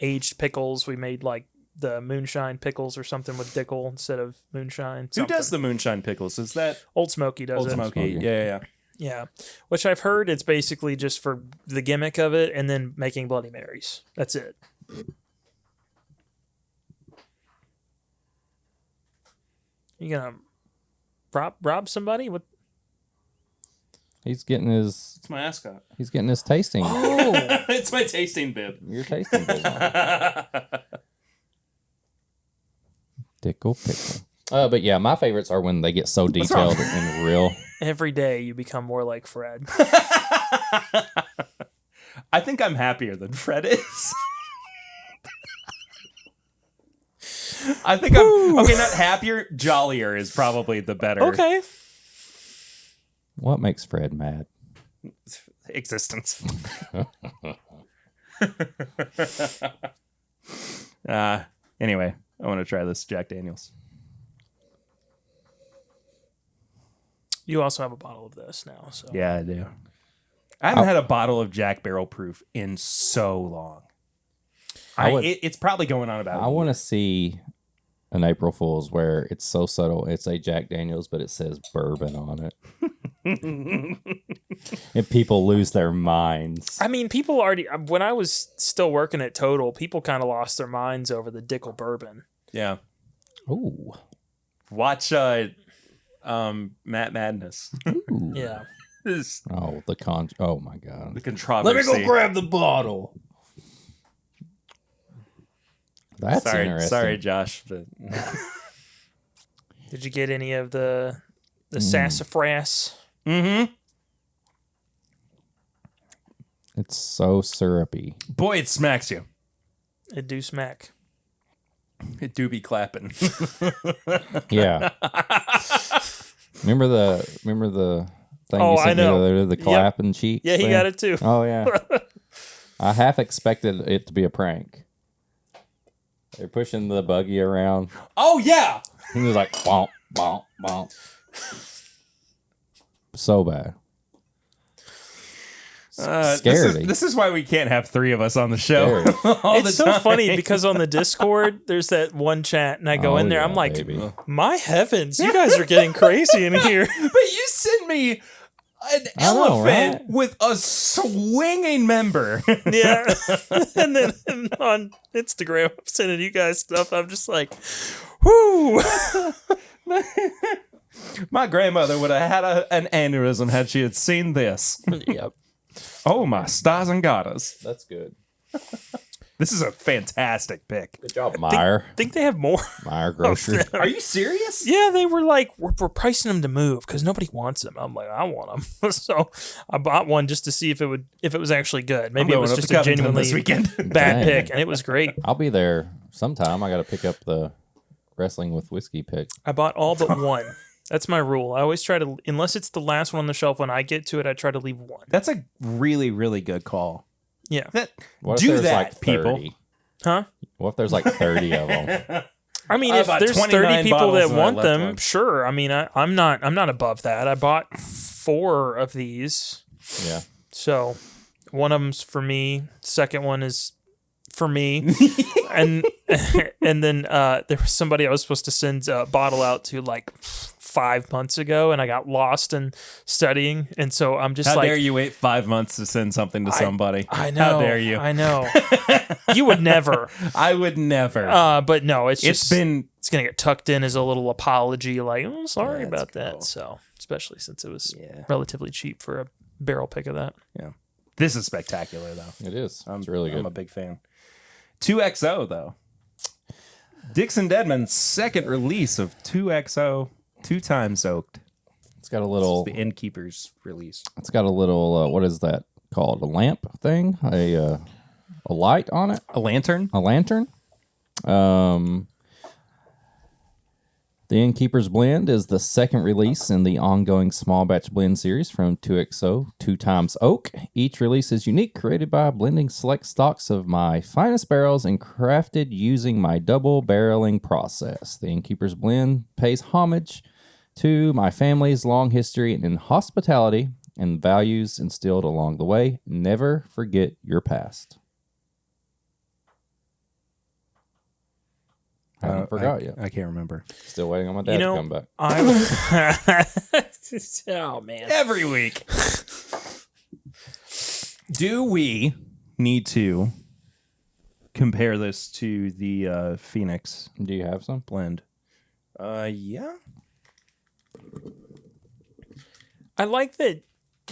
aged pickles. We made like the moonshine pickles or something with Dickel instead of moonshine. Who does the moonshine pickles? Is that Old Smoky does Old it. Smoky? Yeah. Yeah, which I've heard it's basically just for the gimmick of it and then making Bloody Marys. That's it. You gonna rob somebody? What? He's getting his. It's my ascot. He's getting his tasting. Oh, It's my tasting bib. Your tasting bib. Dickel pickle. But yeah, my favorites are when they get so detailed and real. every day you become more like Fred. I think I'm happier than Fred is. I think I'm okay. Not happier, jollier is probably the better. Okay. What makes Fred mad? Existence. Anyway, I want to try this Jack Daniels. You also have a bottle of this now, so Yeah, I do. I haven't had a bottle of Jack Barrel Proof in so long. It's probably going on about. I want to see an April Fool's where it's so subtle. It's a Jack Daniels, but it says bourbon on it. And people lose their minds. I mean, people already. When I was still working at Total, people kind of lost their minds over the Dickel bourbon. Yeah. Ooh. Watch Matt Madness. Ooh. Yeah. Oh, oh my God. The controversy. Let me go grab the bottle. That's interesting. Sorry, Josh. But Did you get any of the sassafras? Mm-hmm. It's so syrupy. Boy, it smacks you. It do smack. It do be clapping. Yeah. Remember the thing Oh, you sent I know. me the other day, the clapping cheeks? Yeah, he thing? got it too. Oh yeah. I half expected it to be a prank. They're pushing the buggy around. Oh yeah. He was like bonk, bonk, bonk. So bad. Scaredy. This is why we can't have three of us on the show. It's so funny because on the Discord, there's that one chat, and I go in there. I'm like, baby. my heavens, you guys are getting crazy in here. But you send me an elephant with a swinging member. Yeah. And then on Instagram, I'm sending you guys stuff. I'm just like, whoo. My grandmother would have had an aneurysm had she had seen this. Yep. Oh, my stars and garters. That's good. This is a fantastic pick. Good job, Meyer. I think they have more. Meyer Grocery. Are you serious? Yeah, they were like, we're pricing them to move because nobody wants them. I'm like, I want them. So I bought one just to see if it was actually good. Maybe it was just a genuinely this weekend. bad pick, and it was great. I'll be there sometime. I got to pick up the Wrestling with Whiskey pick. I bought all but one. That's my rule. I always try to, unless it's the last one on the shelf, when I get to it, I try to leave one. That's a really, really good call. Yeah. What if Do there's that, like 30? people. Huh? What if there's like 30 of them? I mean, I if bought there's 29 30 people bottles that and I want left them, one. sure. I mean, I'm not above that. I bought 4 of these. Yeah. So one of them's for me. Second one is for me. and then there was somebody I was supposed to send a bottle out to like 5 months ago, and I got lost in studying, and so I'm just How like, dare you wait 5 months to send something to somebody? I know. How dare you? I know. You would never. I would never. But no, it's been it's gonna get tucked in as a little apology, like, oh, sorry That's about cool. that. So especially since it was Yeah. relatively cheap for a barrel pick of that. Yeah. This is spectacular, though. It is. It's really good. I'm a big fan. 2XO, though. Dixon Dedman's second release of 2XO, 2 times soaked. It's got a little. The Innkeeper's release. It's got a little. What is that called? A lamp thing? A light on it? A lantern? A lantern? The Innkeeper's Blend is the second release in the ongoing small batch blend series from 2XO, 2 times oak. Each release is unique, created by blending select stocks of my finest barrels and crafted using my double barreling process. The Innkeeper's Blend pays homage to my family's long history in hospitality and values instilled along the way. Never forget your past. I haven't forgot yet. I can't remember. Still waiting on my dad to come back. Oh man. Every week. Do we need to compare this to the Phoenix Do you have some? blend? Yeah. I like that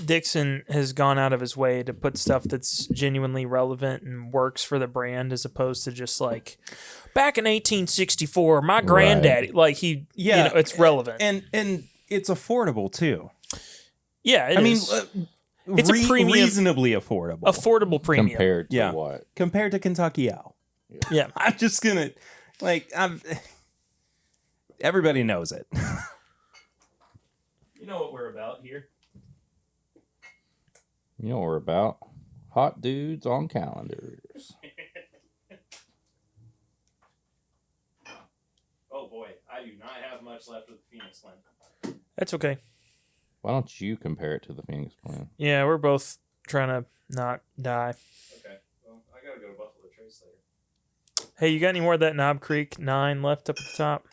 Dixon has gone out of his way to put stuff that's genuinely relevant and works for the brand, as opposed to just like back in 1864, my granddaddy. Like it's relevant and it's affordable too. Yeah, I mean, it's a premium, reasonably affordable. Affordable premium Compared to Yeah. what? Compared to Kentucky Owl. Yeah, I'm just gonna everybody knows it. You know what we're about here. You know what we're about. Hot dudes on calendars. Oh boy, I do not have much left of the Phoenix blend. that's okay. Why don't you compare it to the Phoenix Blend? Yeah, we're both trying to not die. Okay, well, I gotta go to Buffalo Trace later. Hey, you got any more of that Knob Creek 9 left up at the top?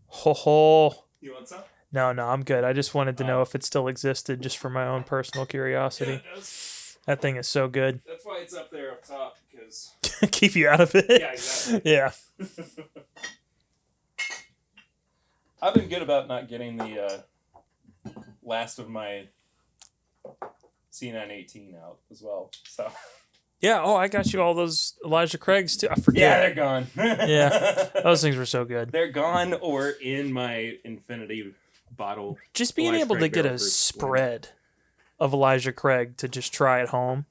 Ho ho. You want some? No, I'm good. I just wanted to know if it still existed, just for my own personal curiosity. Yeah, it does. That thing is so good. That's why it's up there up top, because Keep you out of it. yeah, exactly. Yeah. I've been good about not getting the last of my C918 out as well. So Yeah. Oh, I got you all those Elijah Craigs too. I forget. yeah, they're gone. Yeah. Those things were so good. They're gone or in my Infinity bottle. Just being Elijah able to Craig get barrel a proof spread of Elijah Craig to just try at home,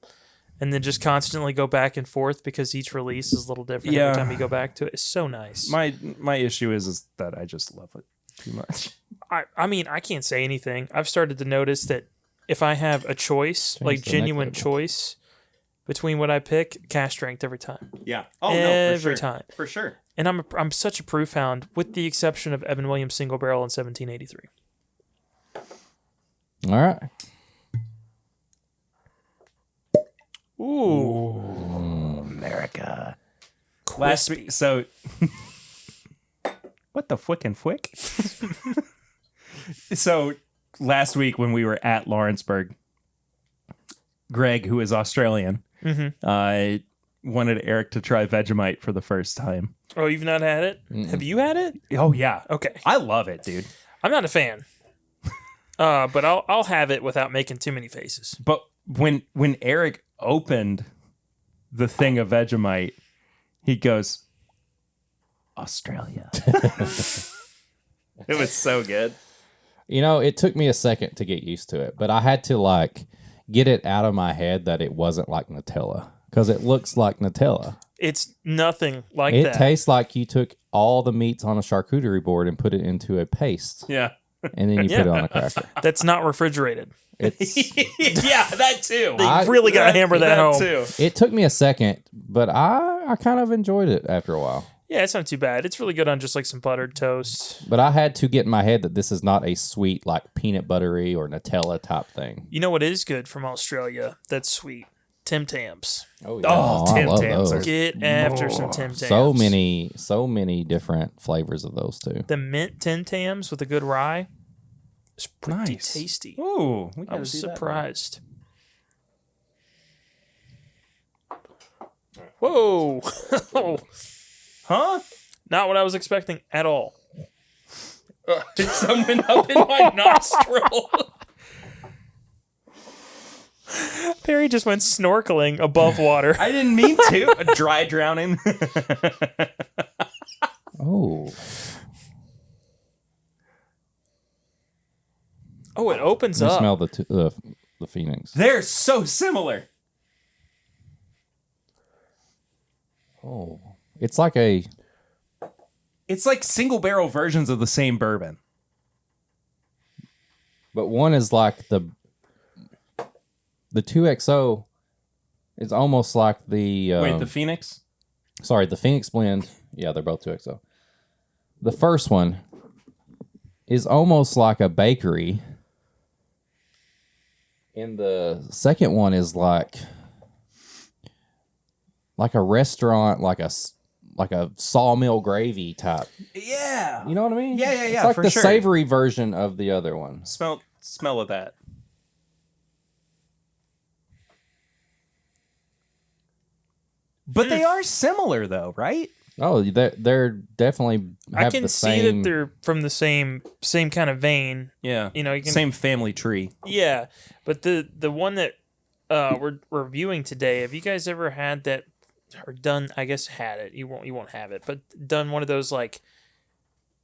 and then just constantly go back and forth because each release is a little different Yeah. every time you go back to it. It's so nice. My issue is that I just love it too much. I mean, I can't say anything. I've started to notice that if I have a choice, Change like the genuine neck label. choice between what I pick, cash strength every time. Yeah. Every time. For sure. And I'm such a proof hound, with the exception of Evan Williams single barrel in 1783. All right. Ooh. America. Crispy. So, what the fwickin' fwick? So, last week when we were at Lawrenceburg, Greg, who is Australian, wanted Eric to try Vegemite for the first time. Oh, you've not had it? Have you had it? Oh, yeah. Okay. I love it, dude. I'm not a fan. But I'll have it without making too many faces. But when Eric opened the thing of Vegemite, he goes, Australia. It was so good. You know, it took me a second to get used to it, but I had to like get it out of my head that it wasn't like Nutella because it looks like Nutella. It's nothing like It that. tastes like you took all the meats on a charcuterie board and put it into a paste, Yeah. and then you put it on a cracker. That's not refrigerated. It's Yeah, that too. They really got to hammer that home. too. It took me a second, but I kind of enjoyed it after a while. Yeah, it's not too bad. It's really good on just like some buttered toast. But I had to get in my head that this is not a sweet, like peanut buttery or Nutella type thing. You know what is good from Australia that's sweet? Tim Tams. Oh, Oh, I Tim love Tams those. are- Get after some Tim Tams. So many different flavors of those too. The mint Tim Tams with a good rye. It's pretty Nice. tasty. Ooh, we I gotta was do that. surprised. Whoa. Huh? Not what I was expecting at all. Did someone up in my nostril? Perry just went snorkeling above water. I didn't mean to. A dry drowning. Oh, Oh, it opens you up. smell the Phoenix. They're so similar. Oh, it's like a It's like single barrel versions of the same bourbon. but one is like the 2XO is almost like the Wait, the Phoenix? sorry, the Phoenix blend. Yeah, they're both 2XO. The first one is almost like a bakery. And the second one is like a restaurant, like a sawmill gravy type. Yeah. You know what I mean? Yeah, yeah, yeah, It's like for the sure. savory version of the other one. Smell of that. But they are similar though, right? Oh, they're definitely have I can the see same. that they're from the same kind of vein. Yeah. You know, you can Same family tree. Yeah, but the one that we're reviewing today, have you guys ever had that or done? I guess had it. You won't have it, but done one of those like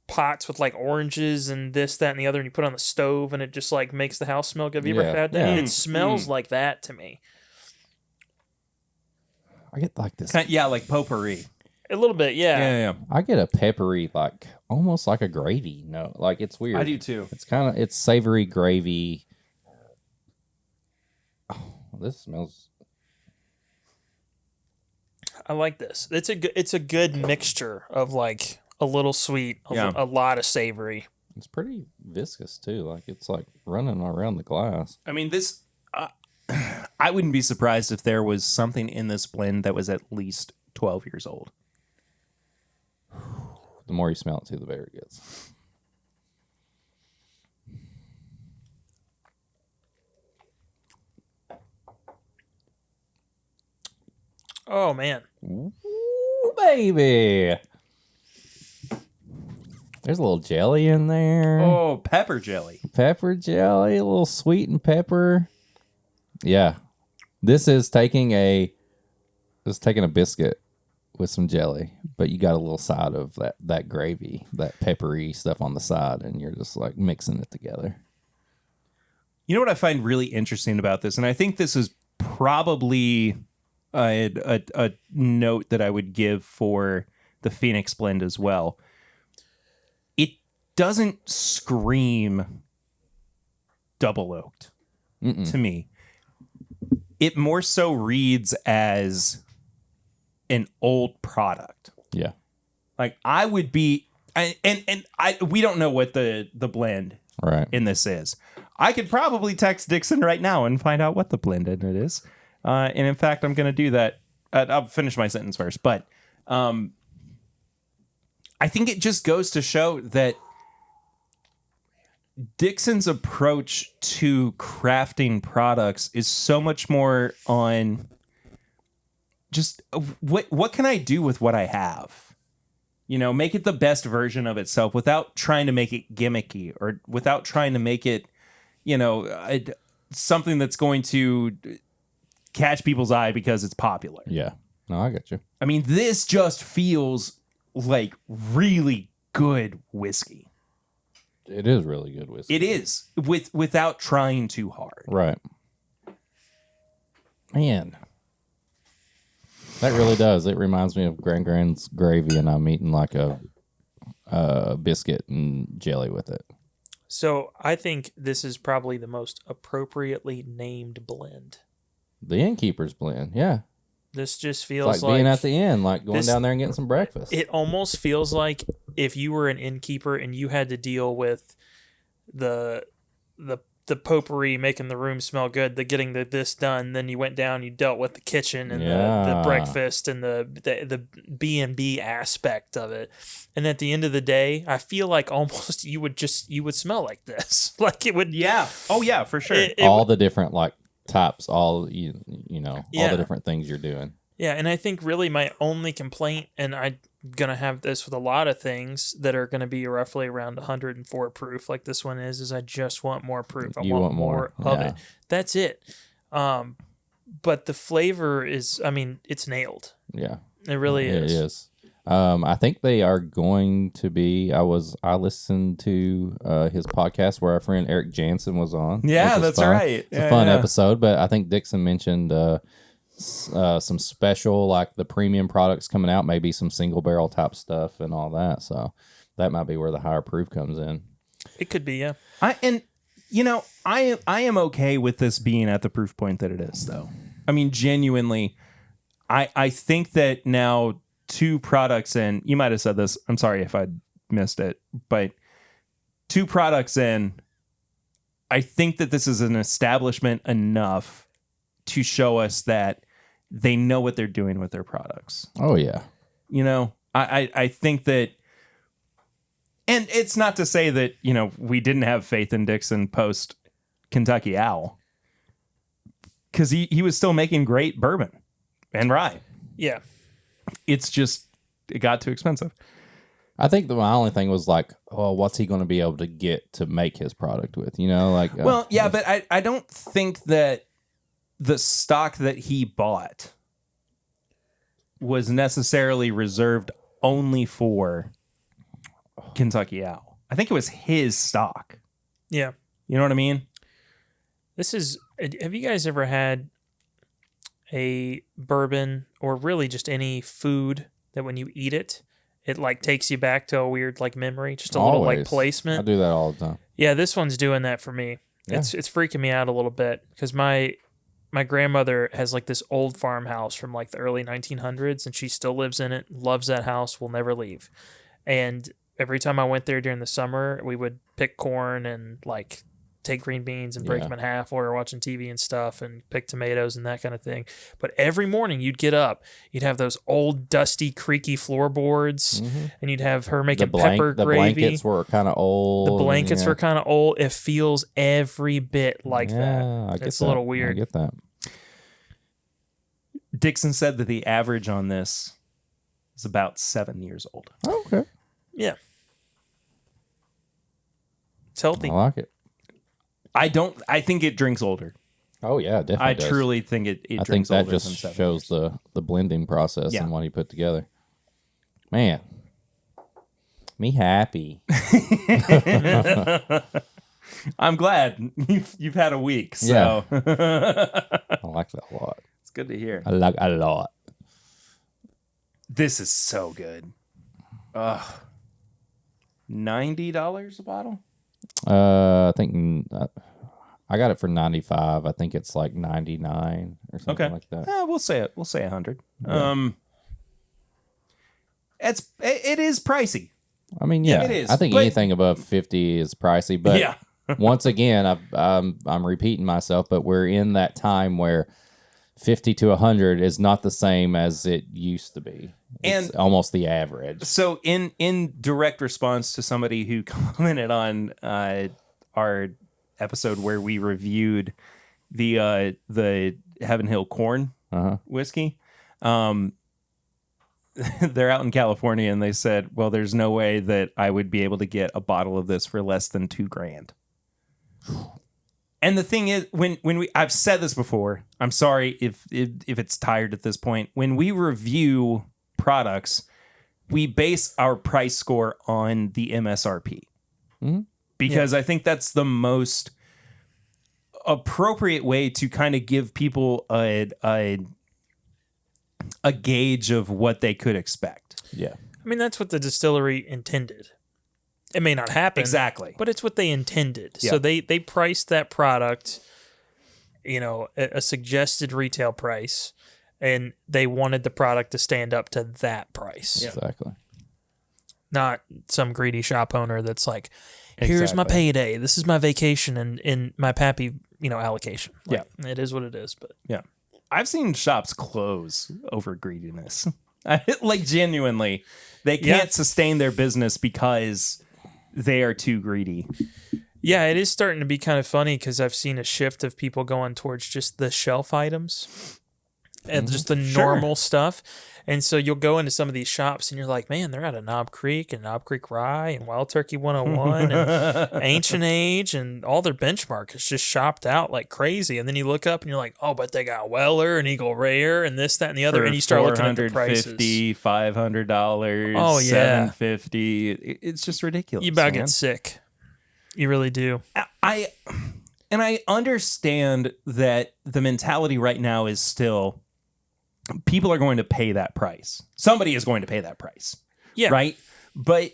pots with like oranges and this, that, and the other, and you put it on the stove, and it just like makes the house smell good. Have you ever Yeah, had that? yeah. It smells like that to me. I get like this. Yeah, like potpourri. A little bit, yeah. Yeah. I get a peppery, like almost like a gravy. No, like it's weird. I do too. It's savory gravy. Oh, this smells. I like this. It's a good mixture of like a little sweet, a lot of savory. It's pretty viscous too. Like it's like running around the glass. I mean, this. I wouldn't be surprised if there was something in this blend that was at least 12 years old. The more you smell it too, the better it gets. Oh man, Ooh, baby. There's a little jelly in there. Oh, pepper jelly. Pepper jelly, a little sweet and pepper. Yeah. This is taking a biscuit with some jelly, but you got a little side of that gravy, that peppery stuff on the side, and you're just like mixing it together. You know what I find really interesting about this, and I think this is probably a note that I would give for the Phoenix blend as well. It doesn't scream double oaked to me. It more so reads as an old product. Yeah. Like I would be, we don't know what the blend Right. in this is. I could probably text Dixon right now and find out what the blend in it is. And in fact, I'm going to do that. I'll finish my sentence first. But I think it just goes to show that Dixon's approach to crafting products is so much more on just what can I do with what I have? You know, make it the best version of itself without trying to make it gimmicky or without trying to make it, you know, something that's going to catch people's eye because it's popular. Yeah. No, I get you. I mean, this just feels like really good whiskey. It is really good whiskey. It is without trying too hard. Right. Man. That really does. It reminds me of Grand's gravy, and I'm eating like a biscuit and jelly with it. So I think this is probably the most appropriately named blend. The Innkeeper's blend, yeah. This just It's feels like being at the inn, like going down there and getting some breakfast. It almost feels like if you were an innkeeper and you had to deal with the potpourri making the room smell good, getting this done, then you went down, you dealt with the kitchen and the breakfast and the B&B aspect of it. And at the end of the day, I feel like almost you would smell like this. Like it would. Yeah. Oh yeah, for sure. All the different like types, all you know, all the different things you're doing. Yeah, and I think really my only complaint, and I'm going to have this with a lot of things that are going to be roughly around 104 proof, like this one is I just want more proof. I want more of it. That's it. But the flavor is, I mean, it's nailed. Yeah. It really is. It is. I think they are going to be, I listened to his podcast where our friend Eric Jansen was on. Yeah, that's fun. right. It's a fun episode, but I think Dixon mentioned some special, like the premium products coming out, maybe some single barrel type stuff and all that. So that might be where the higher proof comes in. It could be, yeah. I am okay with this being at the proof point that it is, though. I mean, genuinely, I think that now 2 products in, you might have said this, I'm sorry if I missed it, but 2 products in, I think that this is an establishment enough to show us that they know what they're doing with their products. Oh, yeah. You know, I think that, and it's not to say that, you know, we didn't have faith in Dixon post Kentucky Owl, because he was still making great bourbon and rye. Yeah. It's just, it got too expensive. I think my only thing was like, well, what's he going to be able to get to make his product with? You know, like. Well, yeah, but I don't think that the stock that he bought was necessarily reserved only for Kentucky Owl. I think it was his stock. Yeah. You know what I mean? Have you guys ever had a bourbon or really just any food that when you eat it, it like takes you back to a weird like memory, just a little like placement? I do that all the time. Yeah, this one's doing that for me. Yeah. It's freaking me out a little bit because my grandmother has like this old farmhouse from like the early 1900s and she still lives in it, loves that house, will never leave. And every time I went there during the summer, we would pick corn and like take green beans and break them in half while we were watching TV and stuff and pick tomatoes and that kind of thing. But every morning you'd get up, you'd have those old, dusty, creaky floorboards and you'd have her making pepper gravy. The blankets were kind of old. The blankets were kind of old. It feels every bit like that. It's a little weird. I get that. Dixon said that the average on this is about 7 years old. Oh, okay. Yeah. It's healthy. I like it. I think it drinks older. Oh, yeah, definitely. I truly think it drinks older. I think that just shows the blending process and what he put together. Man, me happy. I'm glad you've had a week. So I like that a lot. It's good to hear. I like it a lot. This is so good. $90 a bottle? I think I got it for 95. I think it's like 99 or something like that. We'll say 100. Yeah. It is pricey. I mean, yeah, it is, I think anything above 50 is pricey. But once again, I'm repeating myself, but we're in that time where 50 to 100 is not the same as it used to be. It's And almost the average. so in direct response to somebody who commented on our episode where we reviewed the Heaven Hill Corn whiskey, they're out in California and they said, well, there's no way that I would be able to get a bottle of this for less than $2,000. And the thing is, when I've said this before, I'm sorry if it's tired at this point. When we review products, we base our price score on the MSRP. Because I think that's the most appropriate way to kind of give people a gauge of what they could expect. Yeah. I mean, that's what the distillery intended. It may not happen. Exactly. But it's what they intended. Yeah. So they priced that product, a suggested retail price, and they wanted the product to stand up to that price. Yeah. Exactly. Not some greedy shop owner that's like, here's my payday. This is my vacation and my pappy, allocation. Like, it is what it is. But yeah. I've seen shops close over greediness. Like, genuinely, they can't sustain their business because they are too greedy. Yeah, it is starting to be kind of funny because I've seen a shift of people going towards just the shelf items and just the normal stuff. And so you'll go into some of these shops and you're like, man, they're out of Knob Creek and Knob Creek Rye and Wild Turkey 101 and Ancient Age, and all their benchmark is just shopped out like crazy. And then you look up and you're like, oh, but they got Weller and Eagle Rare and this, that, and the other. And you start looking at the prices. $450, $500, Oh, yeah. $750. It's just ridiculous. You about get sick. You really do. I understand that the mentality right now is still people are going to pay that price. Somebody is going to pay that price. Yeah. Right? But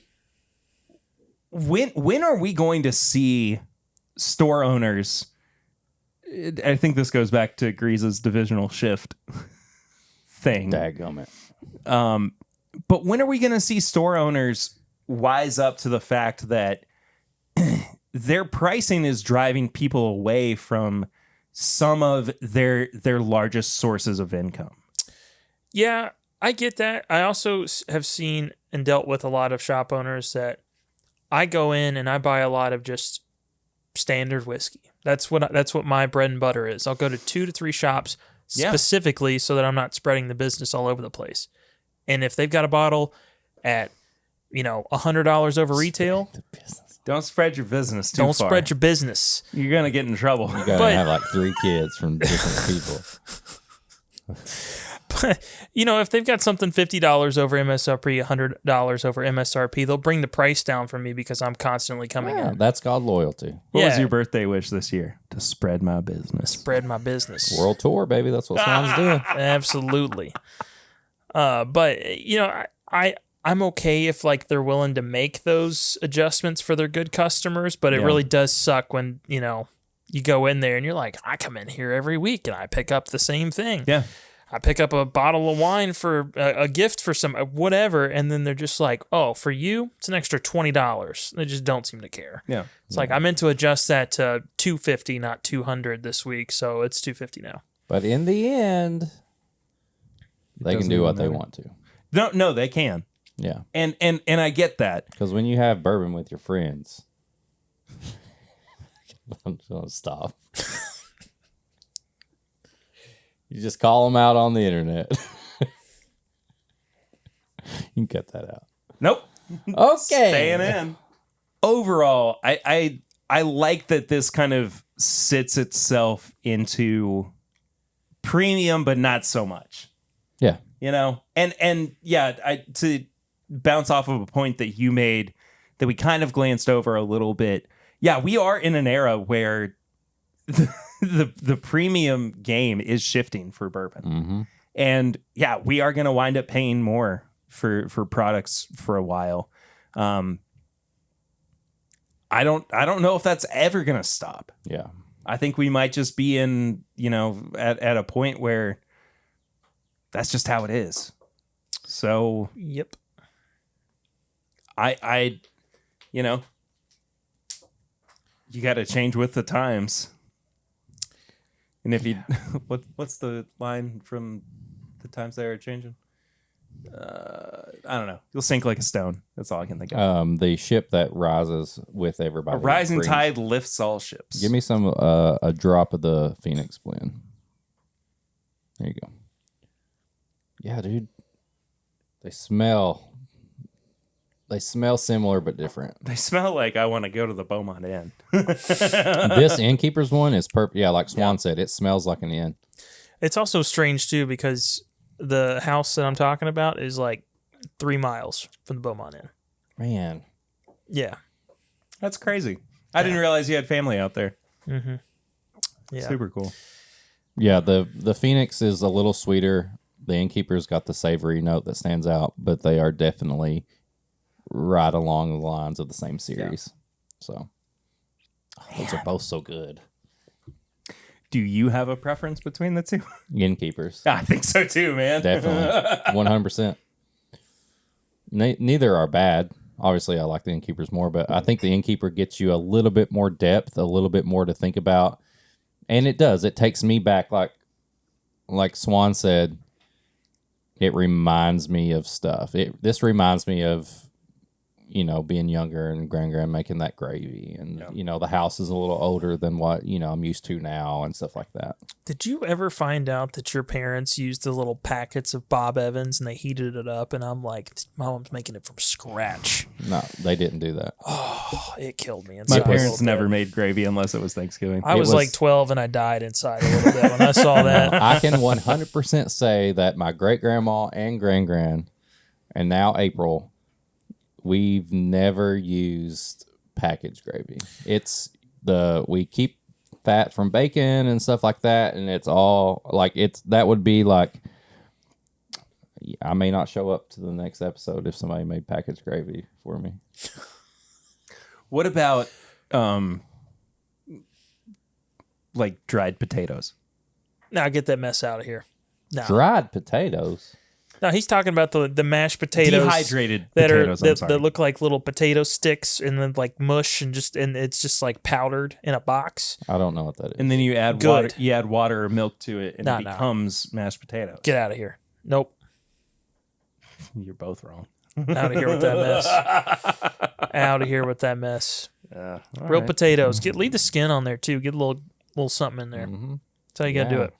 when are we going to see store owners? I think this goes back to Grease's divisional shift thing. Dadgummit. But when are we going to see store owners wise up to the fact that their pricing is driving people away from some of their largest sources of income? Yeah, I get that. I also have seen and dealt with a lot of shop owners that I go in and I buy a lot of just standard whiskey. That's what my bread and butter is. I'll go to 2 to 3 shops specifically so that I'm not spreading the business all over the place. And if they've got a bottle at $100 over retail, don't spread your business too far. Don't spread your business. You're gonna get in trouble. You gotta have like 3 kids from different people. But, if they've got something $50 over MSRP, $100 over MSRP, they'll bring the price down for me because I'm constantly coming in. That's called loyalty. What was your birthday wish this year? To spread my business. Spread my business. World tour, baby. That's what Swan's doing. Absolutely. But I'm okay if like they're willing to make those adjustments for their good customers, but it really does suck when, you go in there and you're like, I come in here every week and I pick up the same thing. Yeah. I pick up a bottle of wine for a gift for some whatever, and then they're just like, oh, for you, it's an extra $20. They just don't seem to care. Yeah. It's like, I meant to adjust that to $250, not $200 this week, so it's $250 now. But in the end, they can do what they want to. No, they can. Yeah. And I get that. Because when you have bourbon with your friends, I'm just gonna stop. You just call them out on the internet. You can cut that out. Nope. Okay. Staying in. Overall, I like that this kind of sits itself into premium, but not so much. Yeah. And yeah, to bounce off of a point that you made that we kind of glanced over a little bit. Yeah, we are in an era where the premium game is shifting for bourbon. Mm-hmm. And yeah, we are going to wind up paying more for products for a while. I don't know if that's ever going to stop. Yeah. I think we might just be in, at a point where that's just how it is. So, yep. I you got to change with the times. And if you, what's the line from the times they are changing? I don't know. You'll sink like a stone. That's all I can think of. The ship that rises with everybody. A rising tide lifts all ships. Give me some a drop of the Phoenix blend. There you go. Yeah, dude. They smell similar but different. They smell like I want to go to the Beaumont Inn. This Innkeeper's one is perfect. Yeah, like Swan said, it smells like an inn. It's also strange too because the house that I'm talking about is like 3 miles from the Beaumont Inn. Man. Yeah. That's crazy. I didn't realize you had family out there. Mm-hmm. Yeah. Super cool. Yeah, the Phoenix is a little sweeter. The Innkeeper's got the savory note that stands out, but they are definitely right along the lines of the same series. So those are both so good. Do you have a preference between the two? Innkeepers. I think so too, man. Definitely. 100%. Neither are bad. Obviously, I like the Innkeepers more, but I think the Innkeeper gets you a little bit more depth, a little bit more to think about. And it does. It takes me back, like Swan said, it reminds me of stuff. This reminds me of, being younger and grand making that gravy. And, the house is a little older than what, I'm used to now and stuff like that. Did you ever find out that your parents used the little packets of Bob Evans and they heated it up? And I'm like, my mom's making it from scratch. No, they didn't do that. Oh, it killed me. My parents never made gravy unless it was Thanksgiving. I was like 12 and I died inside a little bit when I saw that. I can 100% say that my great-grandma and grand and now April, we've never used packaged gravy. We keep fat from bacon and stuff like that, and it's all that would be like, I may not show up to the next episode if somebody made packaged gravy for me. What about like dried potatoes? Now get that mess out of here. No. Dried potatoes? No, he's talking about the mashed potatoes, dehydrated that potatoes. that look like little potato sticks and then like mush and it's just like powdered in a box. I don't know what that is. And then you add water. You add water or milk to it, and it becomes mashed potatoes. Get out of here! Nope. You're both wrong. Out of here with that mess. Out of here with that mess. Real potatoes. Leave the skin on there too. Get a little something in there. Mm-hmm. That's how you gotta do it.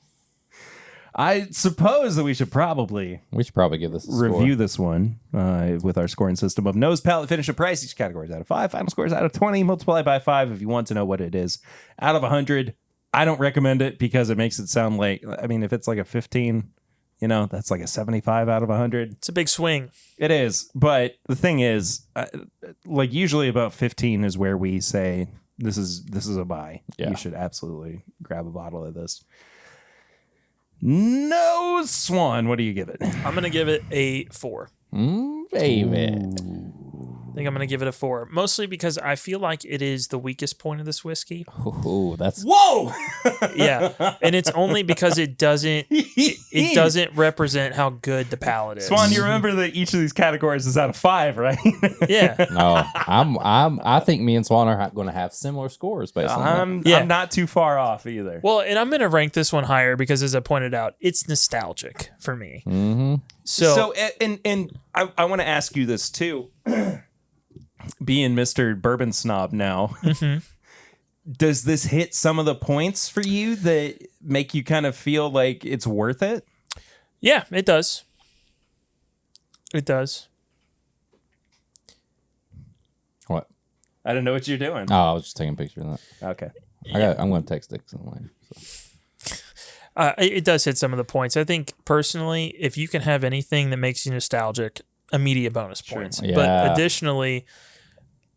I suppose that we should probably give this a review score. this one with our scoring system of nose, palate, finish, and price. Each category is out of 5. Final score is out of 20. Multiply by 5 if you want to know what it is. Out of 100, I don't recommend it because it makes it sound like, if it's like a 15, that's like a 75 out of 100. It's a big swing. It is. But the thing is, usually about 15 is where we say, this is a buy. Yeah. You should absolutely grab a bottle of this. No, Swan, what do you give it? I'm going to give it a 4. Baby. I think I'm going to give it a 4. Mostly because I feel like it is the weakest point of this whiskey. Ooh, that's... Whoa! Yeah. And it's only because it doesn't represent how good the palate is. Swan, you remember that each of these categories is out of 5, right? Yeah. No, I think me and Swan are going to have similar scores based on that. I'm not too far off either. Well, and I'm going to rank this one higher because, as I pointed out, it's nostalgic for me. Mm-hmm. So I want to ask you this too. Being Mr. Bourbon Snob now, does this hit some of the points for you that make you kind of feel like it's worth it? Yeah, it does. It does. What? I don't know what you're doing. Oh, I was just taking a picture of that. Okay. I'm going to text Dixon later. So. It does hit some of the points. I think, personally, if you can have anything that makes you nostalgic, immediate bonus points. Yeah. But additionally,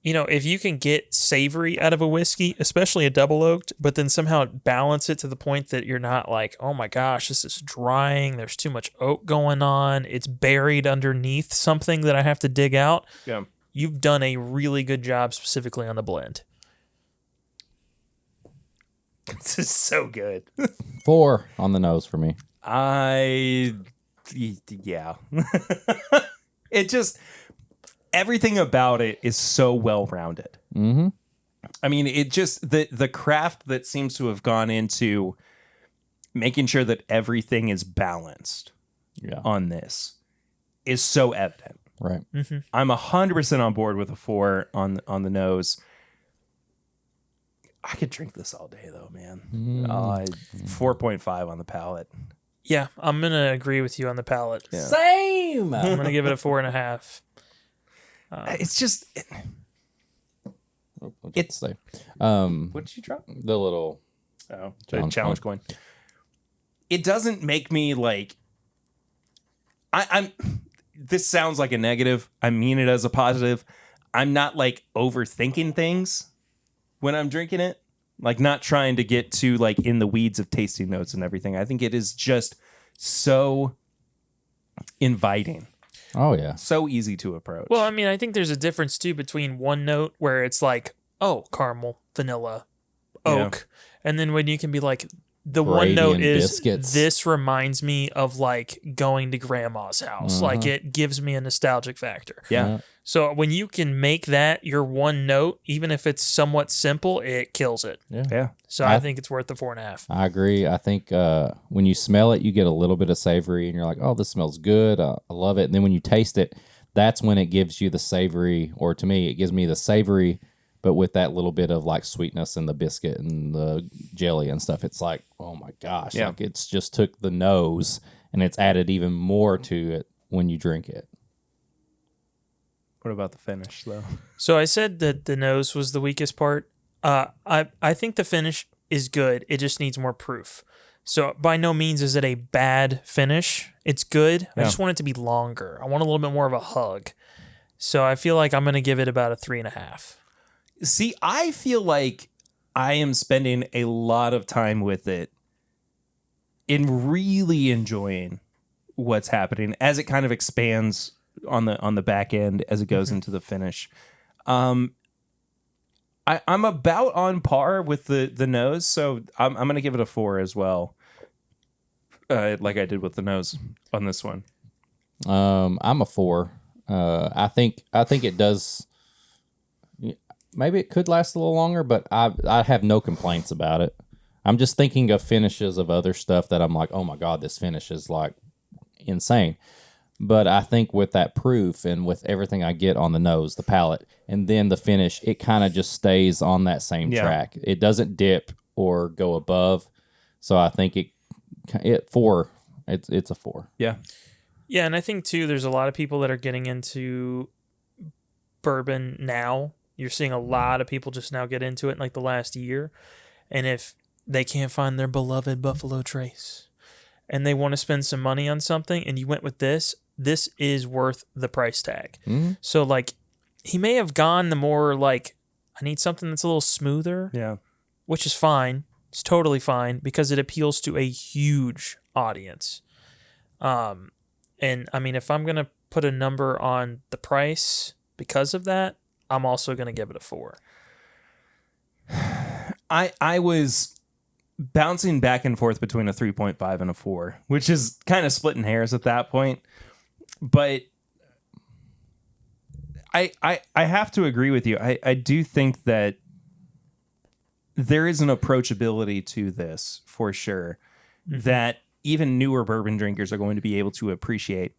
if you can get savory out of a whiskey, especially a double oaked, but then somehow balance it to the point that you're not like, oh my gosh, this is drying. There's too much oak going on. It's buried underneath something that I have to dig out. Yeah. You've done a really good job specifically on the blend. This is so good. 4 on the nose for me. Yeah. It just, everything about it is so well-rounded. Mm-hmm. It just, the craft that seems to have gone into making sure that everything is balanced on this is so evident. Right. Mm-hmm. I'm 100% on board with a 4 on the nose. I could drink this all day though, man. 4.5 on the palate. Yeah, I'm going to agree with you on the palate. Yeah. Same. I'm going to give it a 4.5. It's just... It's say. What did you drop? The little Challenge coin. It doesn't make me like... I'm... This sounds like a negative. I mean it as a positive. I'm not like overthinking things when I'm drinking it. Like not trying to get to like in the weeds of tasting notes and everything. I think it is just so inviting. Oh yeah. So easy to approach. Well, I mean, I think there's a difference too between one note where it's like, oh, caramel, vanilla, oak. And then when you can be like, the one note Arabian is, biscuits. this reminds me of like going to grandma's house. Like it gives me a nostalgic factor. Yeah. So when you can make that your one note, even if it's somewhat simple, it kills it. Yeah. So I think it's worth the 4.5. I agree. I think when you smell it, you get a little bit of savory, and you're like, "Oh, this smells good. I love it." And then when you taste it, that's when it gives you the savory, or to me, it gives me the savory, but with that little bit of like sweetness and the biscuit and the jelly and stuff. It's like, oh my gosh, Yeah. like it's just took the nose and it's added even more to it when you drink it. What about the finish though? So I said that the nose was the weakest part. I think the finish is good. It just needs more proof. So by no means is it a bad finish. It's good. I just want it to be longer. I want a little bit more of a hug. So I feel like I'm going to give it about a 3.5. See, I feel like I am spending a lot of time with it in really enjoying what's happening as it kind of expands on the back end as it goes into the finish. I'm about on par with the nose, so I'm going to give it a 4 as well, like I did with the nose on this one. I'm a 4. I think it does. Maybe it could last a little longer, but I have no complaints about it. I'm just thinking of finishes of other stuff that I'm like, oh my God, this finish is like insane. But I think with that proof and with everything I get on the nose, the palate, and then the finish, it kind of just stays on that same track. It doesn't dip or go above. So I think it's a 4. Yeah. Yeah, and I think too there's a lot of people that are getting into bourbon now. You're seeing a lot of people just now get into it in like the last year. And if they can't find their beloved Buffalo Trace and they want to spend some money on something and you went with this is worth the price tag. Mm-hmm. So like he may have gone the more like, I need something that's a little smoother. Yeah. Which is fine. It's totally fine because it appeals to a huge audience. And I mean, if I'm going to put a number on the price because of that, I'm also going to give it a 4. I was bouncing back and forth between a 3.5 and a 4, which is kind of splitting hairs at that point. But I have to agree with you. I do think that there is an approachability to this for sure that even newer bourbon drinkers are going to be able to appreciate.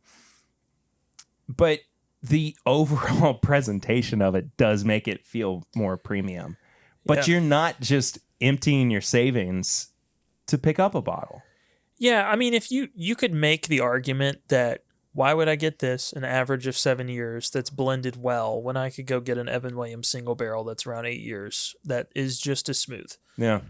But the overall presentation of it does make it feel more premium. But you're not just emptying your savings to pick up a bottle. Yeah, I mean, if you could make the argument that why would I get this an average of 7 years that's blended well when I could go get an Evan Williams single barrel that's around 8 years that is just as smooth? Yeah.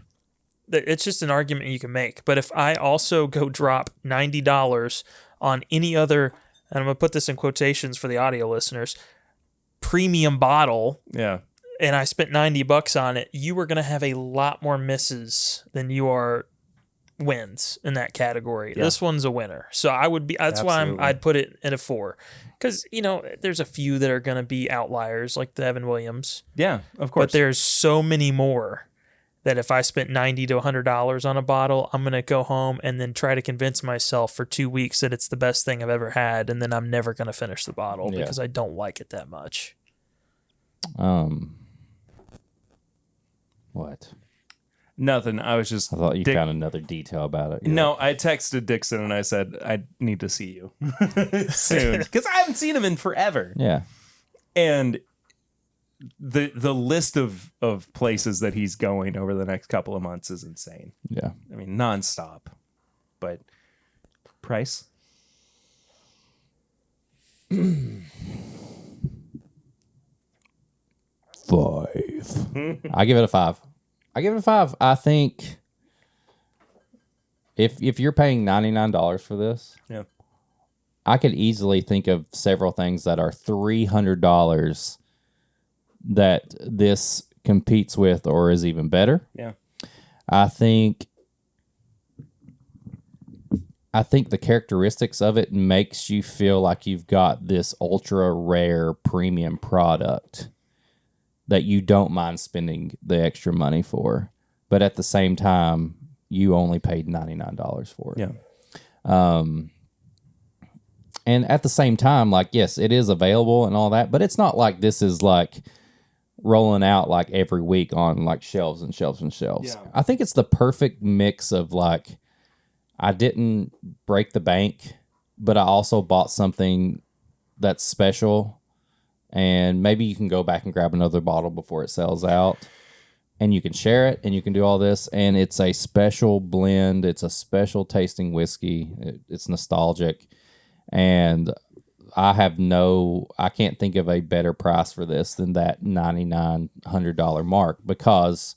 It's just an argument you can make. But if I also go drop $90 on any other, and I'm going to put this in quotations for the audio listeners, premium bottle, and I spent $90 on it, you are going to have a lot more misses than you are wins in that category. Yeah. This one's a winner. So I would be, that's Absolutely. Why I'd put it at a 4. Because, there's a few that are going to be outliers, like the Evan Williams. Yeah, of course. But there's so many more that if I spent $90 to $100 on a bottle, I'm going to go home and then try to convince myself for 2 weeks that it's the best thing I've ever had. And then I'm never going to finish the bottle because I don't like it that much. What? Nothing. I was just. I thought you found another detail about it. No, I texted Dixon and I said, I need to see you soon. Because I haven't seen him in forever. Yeah. And the list of places that he's going over the next couple of months is insane. Yeah. I mean, nonstop. But price? Five. I give it a 5. I think if you're paying $99 for this, Yeah. I could easily think of several things that are $300 that this competes with or is even better. Yeah. I think the characteristics of it makes you feel like you've got this ultra rare premium product that you don't mind spending the extra money for. But at the same time, you only paid $99 for it. Yeah. And at the same time, like, yes, it is available and all that, but it's not like this is like rolling out like every week on like shelves and shelves and shelves. Yeah. I think it's the perfect mix of like, I didn't break the bank, but I also bought something that's special, and maybe you can go back and grab another bottle before it sells out, and you can share it, and you can do all this, and it's a special blend. It's a special tasting whiskey. It's nostalgic, and I can't think of a better price for this than that $9,900 mark, because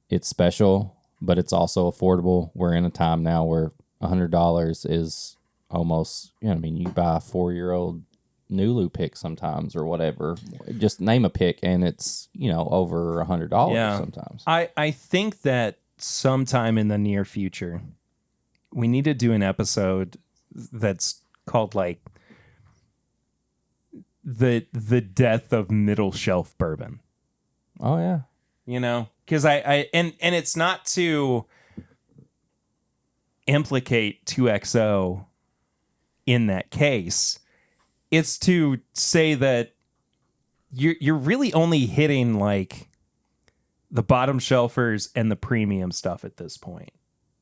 it's special, but it's also affordable. We're in a time now where $100 is almost, you buy a 4-year-old Nulu pick sometimes or whatever. Just name a pick and it's, over $100 sometimes. I think that sometime in the near future, we need to do an episode that's called like the death of middle shelf bourbon. Oh yeah. Because and it's not to implicate 2XO in that case. It's to say that you're really only hitting like the bottom shelfers and the premium stuff at this point.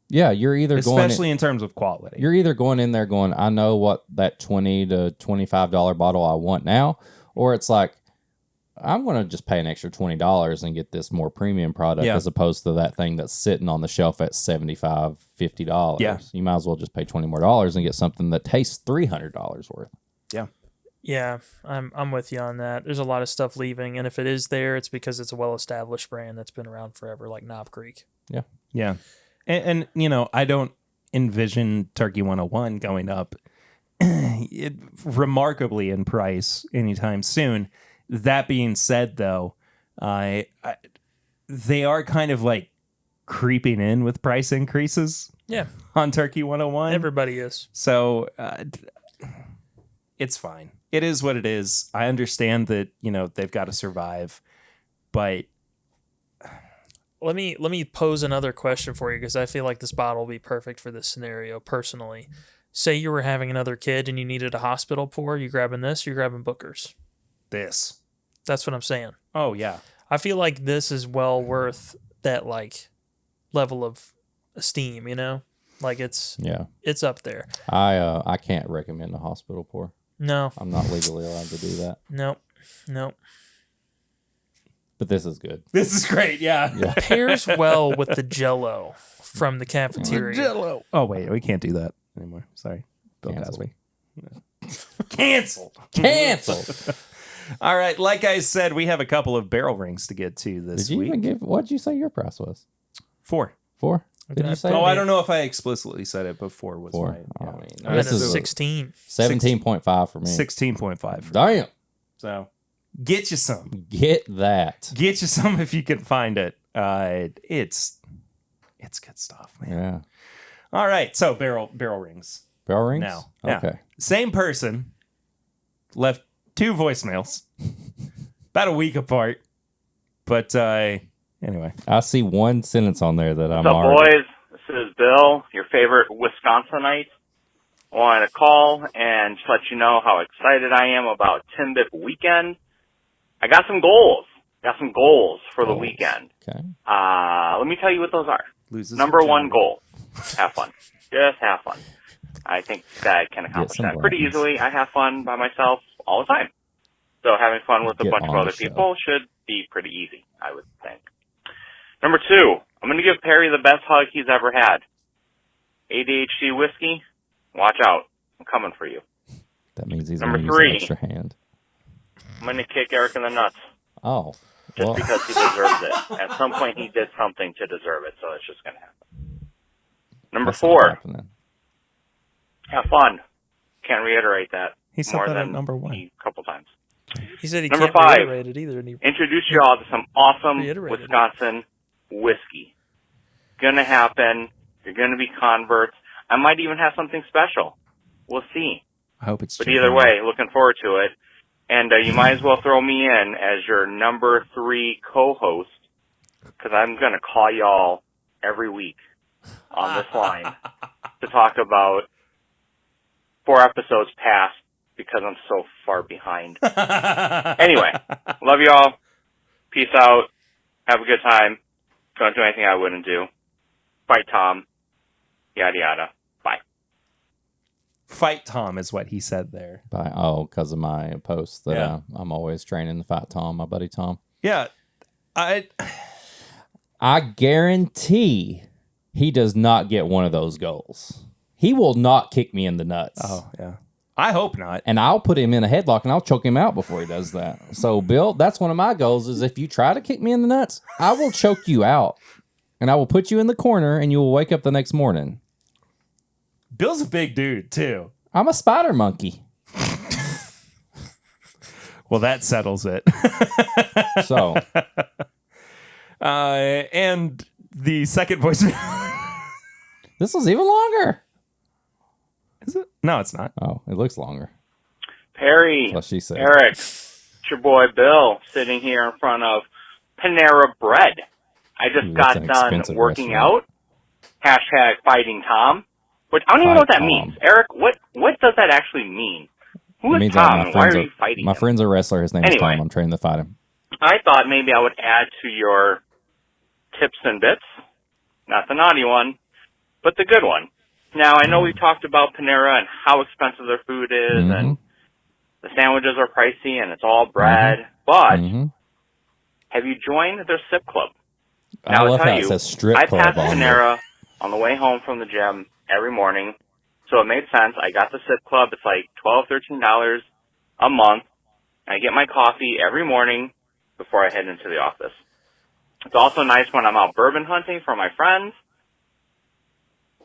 Yeah, you're either especially in terms of quality. You're either going in there going, I know what that $20 to $25 bottle I want now, or it's like, I'm going to just pay an extra $20 and get this more premium product as opposed to that thing that's sitting on the shelf at $75, $50. Yeah. You might as well just pay $20 more and get something that tastes $300 worth. Yeah. Yeah, I'm with you on that. There's a lot of stuff leaving, and if it is there, it's because it's a well-established brand that's been around forever, like Knob Creek. Yeah. Yeah. And I don't envision Turkey 101 going up remarkably in price anytime soon. That being said, though, they are kind of like creeping in with price increases. Yeah, on Turkey 101. Everybody is. So it's fine. It is what it is. I understand that, they've got to survive, but let me pose another question for you, because I feel like this bottle will be perfect for this scenario personally. Say you were having another kid and you needed a hospital pour, you grabbing this, you're grabbing Booker's. That's what I'm saying. Oh, yeah. I feel like this is well worth that like level of esteem, Like it's up there. I can't recommend a hospital pour. No. I'm not legally allowed to do that. Nope. But this is good. This is great, yeah. Pairs well with the Jell-O from the cafeteria. Jell-O. Oh, wait, we can't do that anymore. Sorry. Bill Cosby. Canceled. All right, like I said, we have a couple of barrel rings to get to this week. What'd you say your price was? 4. 4? Did you say? Oh, I don't know if I explicitly said it, but 4 was 4. my... This is 16. 17.5 for me. 16.5 for Damn. me. So, get you some. Get that. Get you some if you can find it. It's good stuff, man. Yeah. All right, so barrel rings. Barrel rings? Now. Okay. Yeah. Same person left 2 voicemails about a week apart. But anyway. I see one sentence on there that I'm What's up, boys? This is Bill, your favorite Wisconsinite. I wanted to call and just let you know how excited I am about Timbip weekend. I got some goals. Got some goals for the Goals. weekend. Okay. Let me tell you what those are. Loses Number one virginity. goal, have fun. Just have fun. I think that I can accomplish some that pretty brains. easily. I have fun by myself all the time. So having fun with a Get bunch of on the other show. people should be pretty easy, I would think. Number two, I'm going to give Perry the best hug he's ever had. ADHD whiskey, watch out. I'm coming for you. That means he's Number going to use three. an extra hand. I'm going to kick Eric in the nuts Oh. just Well, because he deserves it. At some point, he did something to deserve it, so it's just going to happen. Number that's not four, happening. have fun. Can't reiterate that He said more that at than number one. a couple times. He said he Number can't five. reiterate it either. And he, Introduce you all to some awesome Reiterated it. Wisconsin whiskey. Gonna happen. You're gonna be converts. I might even have something special. We'll see. I hope it's But chicken. either way, looking forward to it. And you might as well throw me in as your number 3 co-host, because I'm gonna call y'all every week on this line to talk about 4 episodes past because I'm so far behind. Anyway, love y'all. Peace out. Have a good time. Don't do anything I wouldn't do. Fight Tom. Yada yada. Bye. Fight Tom is what he said there. Because of my post that Yeah. I'm always training the Fat Tom, my buddy Tom. Yeah. I guarantee he does not get one of those goals. He will not kick me in the nuts. Oh, yeah. I hope not. And I'll put him in a headlock and I'll choke him out before he does that. So, Bill, that's one of my goals is if you try to kick me in the nuts, I will choke you out. And I will put you in the corner and you will wake up the next morning. Bill's a big dude, too. I'm a spider monkey. Well, that settles it. So, And the second voicemail. this was even longer. Is it? No, it's not. Oh, it looks longer. Perry. That's what she said. Eric. It's your boy Bill sitting here in front of Panera Bread. I just Ooh, that's got an done expensive working restaurant. out. Hashtag fighting Tom. Which I don't even know what Fight that Tom. means. Eric, what does that actually mean? Who It is means Tom my and why friend's are you fighting my him? friend's a wrestler. His name is Anyway. Tom. I'm training to fight him. I thought maybe I would add to your tips and bits. Not the naughty one, but the good one. Now, I know we've talked about Panera and how expensive their food is, and the sandwiches are pricey, and it's all bread. But have you joined their SIP club? I Now, I'll love tell how you, it says strip I club pass on there. Panera on the way home from the gym every morning, so it made sense. I got the SIP club. It's like $12, $13 a month. I get my coffee every morning before I head into the office. It's also nice when I'm out bourbon hunting for my friends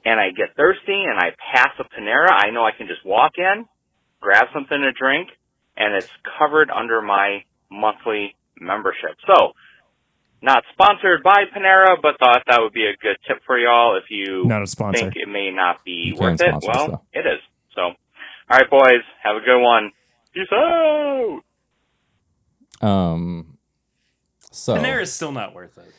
and I get thirsty and I pass a Panera. I know I can just walk in, grab something to drink, and it's covered under my monthly membership. So, not sponsored by Panera, but thought that would be a good tip for y'all if you Not a sponsor. think it may not be You can worth it. sponsor us, Well, though. it is. So, all right, boys, have a good one. Peace out. So Panera's still not worth it.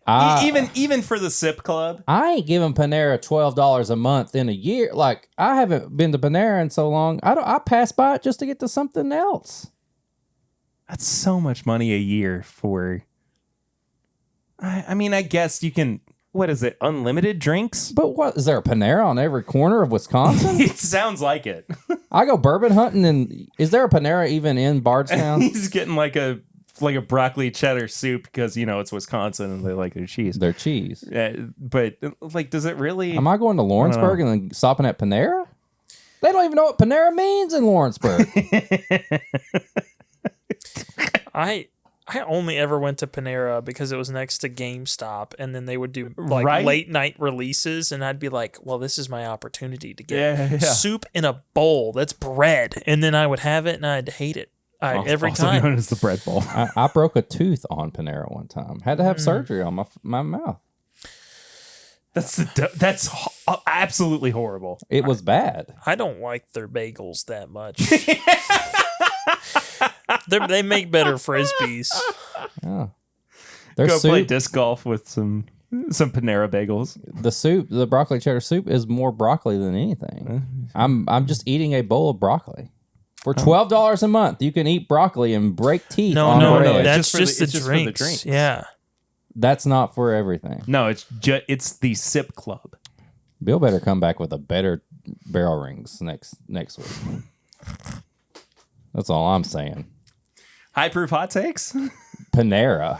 I, Even for the SIP club. I ain't giving Panera $12 a month in a year. Like I haven't been to Panera in so long. I pass by it just to get to something else. That's so much money a year for. I mean, I guess you can. What is it? Unlimited drinks? But what is there a Panera on every corner of Wisconsin? It sounds like it. I go bourbon hunting, and is there a Panera even in Bardstown? He's getting like a broccoli cheddar soup because it's Wisconsin and they like their cheese. Their cheese. But like, does it really? Am I going to Lawrenceburg and then stopping at Panera? They don't even know what Panera means in Lawrenceburg. I only ever went to Panera because it was next to GameStop, and then they would do like Right? late night releases, and I'd be like, "Well, this is my opportunity to get Yeah. soup in a bowl that's bread," and then I would have it, and I'd hate it every Also time. known as the bread bowl. I broke a tooth on Panera one time. Had to have surgery on my mouth. That's absolutely horrible. It was bad. I don't like their bagels that much. They make better frisbees. Yeah. Their Go play soup, disc golf with some Panera bagels. the soup, the broccoli cheddar soup is more broccoli than anything. I'm just eating a bowl of broccoli. For $12 a month, you can eat broccoli and break teeth No, on no, bread. no. That's just just, for the the drinks. drinks. Yeah. That's not for everything. No, it's the Sip Club. Bill better come back with a better barrel rings next week. That's all I'm saying. High proof hot takes. Panera.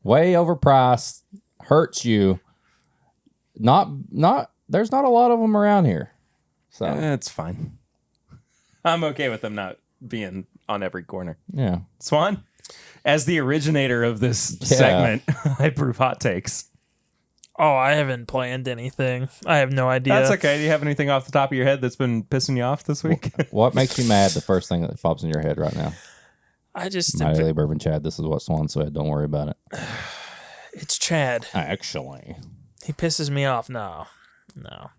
Way overpriced. Hurts you. Not. There's not a lot of them around here. So It's fine. I'm okay with them not being on every corner. yeah. Swan, as the originator of this segment, high proof hot takes. Oh, I haven't planned anything. I have no idea. That's okay. Do you have anything off the top of your head that's been pissing you off this week? What makes you mad? The first thing that pops in your head right now. I just My Daily Bourbon Chad. This is what Swan said. Don't worry about it. it's Chad. Actually, He pisses me off. No.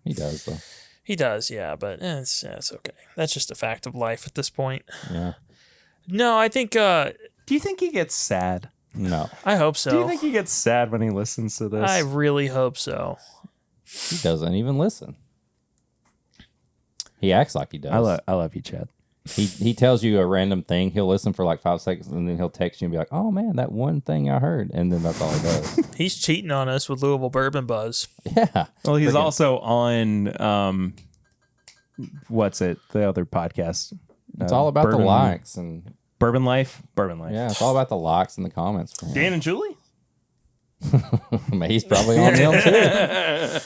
he does though. He does, yeah, but it's okay. That's just a fact of life at this point. Yeah. No, I think Do you think he gets sad? No, I hope so. Do you think he gets sad when he listens to this? I really hope so. he doesn't even listen. He acts like he does. I love you, Chad. He tells you a random thing. He'll listen for like 5 seconds and then he'll text you and be like, "Oh man, that one thing I heard," and then that's all he does. He's cheating on us with Louisville Bourbon Buzz. Yeah. Well, he's also on what's it? The other podcast. It's all about the likes and Bourbon Life. yeah, it's all about the likes and the comments for him. Dan and Julie. He's probably on them too.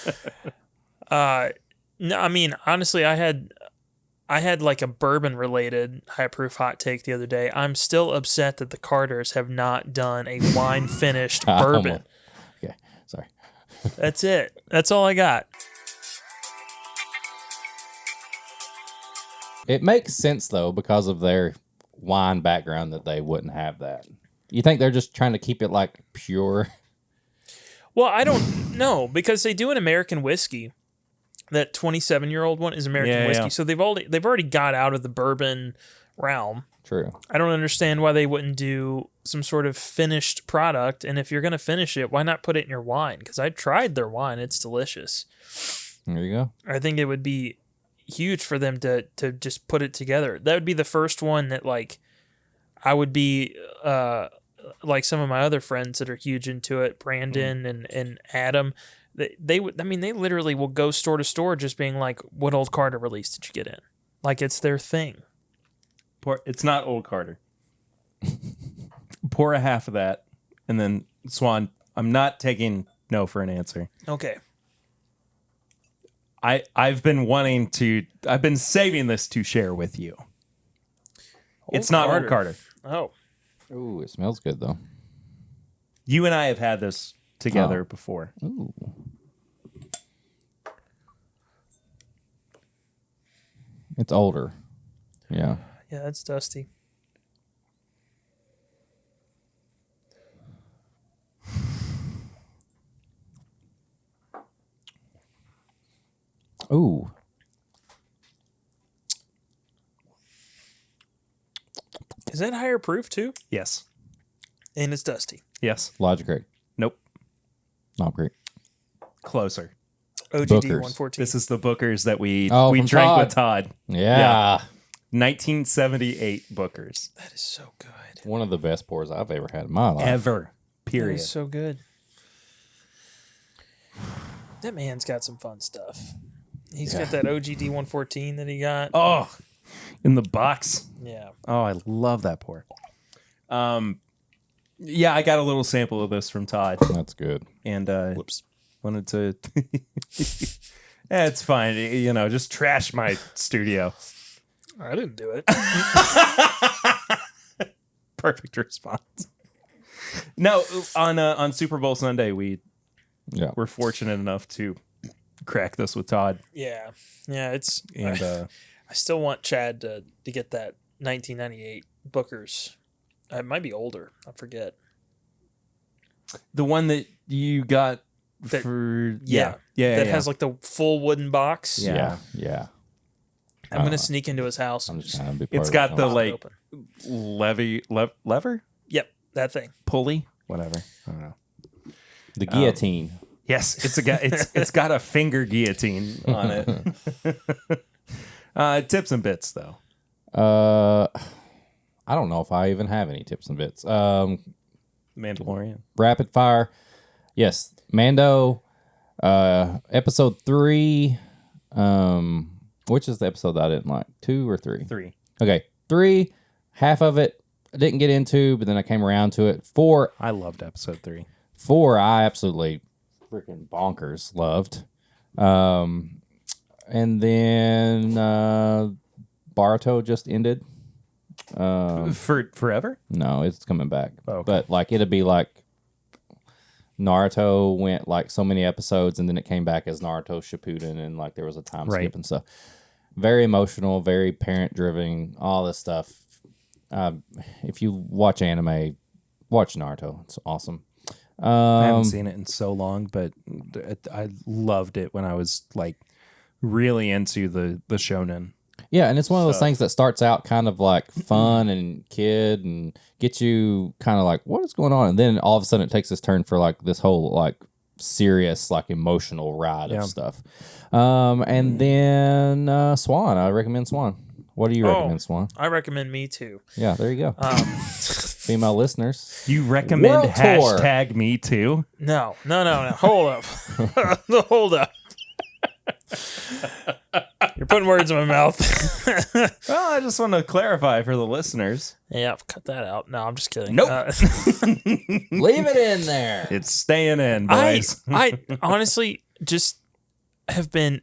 No, I mean, honestly, I had like a bourbon related high proof hot take the other day. I'm still upset that the Carters have not done a wine finished bourbon. Okay, sorry. That's it. That's all I got. It makes sense though because of their wine background that they wouldn't have that. You think they're just trying to keep it like pure? Well, I don't know because they do an American whiskey. That 27-year-old one is American whiskey, so they've already got out of the bourbon realm. True. I don't understand why they wouldn't do some sort of finished product. And if you're going to finish it, why not put it in your wine? Because I tried their wine; it's delicious. There you go. I think it would be huge for them to just put it together. That would be the first one that like I would be like some of my other friends that are huge into it, Brandon and Adam. They would. I mean, they literally will go store to store, just being like, "What old Carter release did you get in?" Like it's their thing. It's not Old Carter. Pour a half of that, and then Swan. I'm not taking no for an answer. Okay. I've been saving this to share with you. It's not Old Carter. Oh. Ooh, it smells good though. You and I have had this together before. Ooh. It's older. Yeah. Yeah, that's dusty. Ooh. Is that higher proof too? Yes. And it's dusty. Yes. Logic Creek. Nope. Not great. Closer. OGD Bookers. 114. This is the Bookers that we from drank Todd. with Todd. Yeah. 1978 Bookers. That is so good. One of the best pours I've ever had in my life. Ever. That Period. is so good. That man's got some fun stuff. He's got that OGD 114 that he got. Oh, in the box. Yeah. Oh, I love that pour. Yeah, I got a little sample of this from Todd, That's good. and Whoops. wanted to. Yeah, it's fine. You know, just trash my studio. I didn't do it. Perfect response. No, on Super Bowl Sunday, we Yeah. were fortunate enough to crack this with Todd, Yeah. Yeah, it's and I still want Chad to get that 1998 Booker's. It might be older. I forget. the one that you got That- for That has like the full wooden box. Yeah. Yeah. I'm gonna sneak into his house. I'm And just just trying to be part It's of got it. the pop it like open. lever, Yep, that thing. pulley, whatever. I don't know. the guillotine. Yes, it's got a finger guillotine on it. Tips and bits though. I don't know if I even have any tips and bits. Mandalorian. Rapid fire. Yes, Mando. Episode 3. Which is the episode that I didn't like? 2 or 3? 3. Okay, 3. Half of it I didn't get into, but then I came around to it. 4. I loved episode 3. 4. I absolutely freaking bonkers loved. And then Boruto just ended. For forever? No, it's coming back. Oh, okay. But like it'd be like Naruto went like so many episodes, and then it came back as Naruto Shippuden, and like there was a time skip and stuff. Very emotional, very parent driven, all this stuff. If you watch anime, watch Naruto. It's awesome. I haven't seen it in so long, but I loved it when I was like really into the shonen. Yeah, and it's one of those things that starts out kind of like fun and kid and gets you kind of like, what is going on? And then all of a sudden it takes this turn for like this whole like serious, like emotional ride of stuff. And then Swan. I recommend Swan. What do you recommend, Swan? I recommend Me Too. Yeah, there you go. Female listeners. You recommend World tour. hashtag me too? No. Hold up. Hold up. You're putting words in my mouth. Well, I just want to clarify for the listeners. Yeah, cut that out. No, I'm just kidding. Nope. Leave it in there. It's staying in, boys. I honestly just have been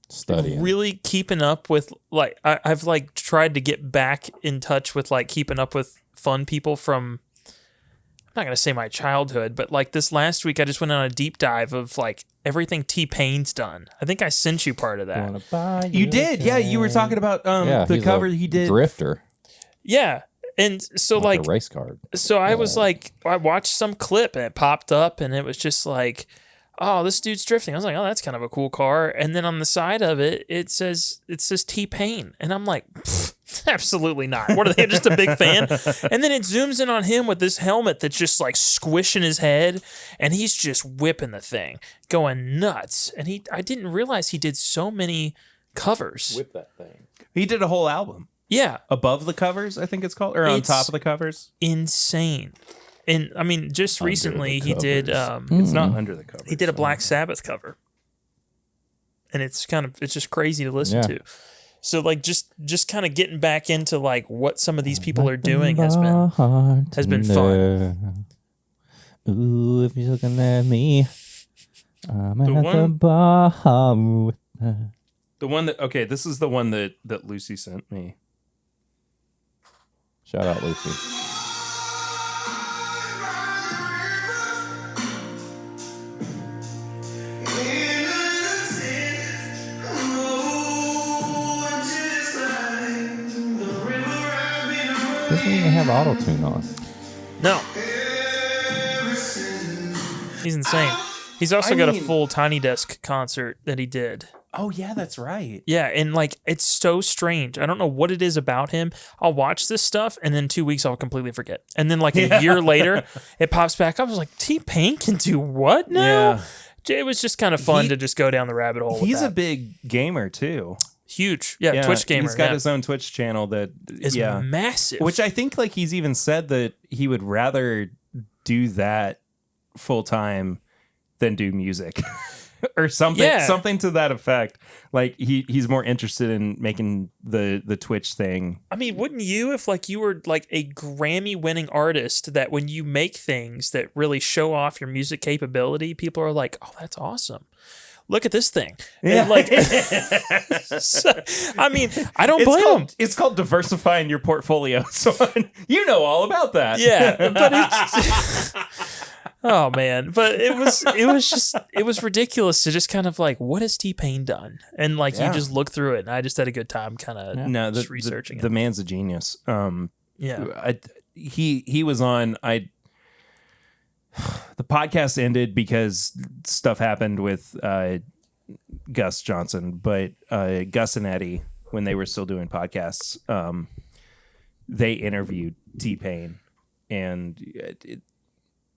Studying. really keeping up with like I've like tried to get back in touch with like keeping up with fun people from, I'm not gonna say my childhood, but like this last week I just went on a deep dive of like everything T-Pain's done. I think I sent you part of that. You did, yeah. You were talking about the cover he did. Drifter. Yeah. And so like a race card. So I was like, I watched some clip and it popped up and it was just like, oh, this dude's drifting. I was like, oh, that's kind of a cool car. And then on the side of it, it says T-Pain. And I'm like, absolutely not. What are they, just a big fan? And then it zooms in on him with this helmet that's just like squishing his head. And he's just whipping the thing, going nuts. And I didn't realize he did so many covers. Whip that thing. He did a whole album. Yeah. Above the covers, I think it's called. Or on top of the covers. Insane. And I mean, just recently he did. It's not under the covers. He did a Black Sabbath cover, and it's just crazy to listen to. So like just kind of getting back into like what some of these people are doing has been fun. Ooh, if you're looking at me, I'm The at one- the bar. The one that this is the one that Lucy sent me. Shout out, Lucy. Doesn't even have auto-tune on. No, he's insane. He's also got a full Tiny Desk concert that he did. Oh yeah, that's right. Yeah, and like it's so strange. I don't know what it is about him. I'll watch this stuff and then 2 weeks I'll completely forget. And then like a year later, it pops back up. I was like, T-Pain can do what now? Yeah. It was just kind of fun to just go down the rabbit hole. He's a big gamer too. Huge. Yeah, Twitch gamer. He's got his own Twitch channel that is massive. Which I think like he's even said that he would rather do that full time than do music. Or something to that effect. Like he's more interested in making the Twitch thing. I mean, wouldn't you if like you were like a Grammy winning artist that when you make things that really show off your music capability, people are like, "Oh, that's awesome. Look at this thing." Yeah. And like so, I mean, I don't blame him. It's called diversifying your portfolio. So you know all about that. Yeah, but it's oh man, but it was ridiculous to just kind of like, what has T-Pain done? And like you just look through it, and I just had a good time kind of just researching it. The man's a genius. Yeah, he was on. The podcast ended because stuff happened with Gus Johnson, but Gus and Eddie, when they were still doing podcasts, they interviewed T-Pain, and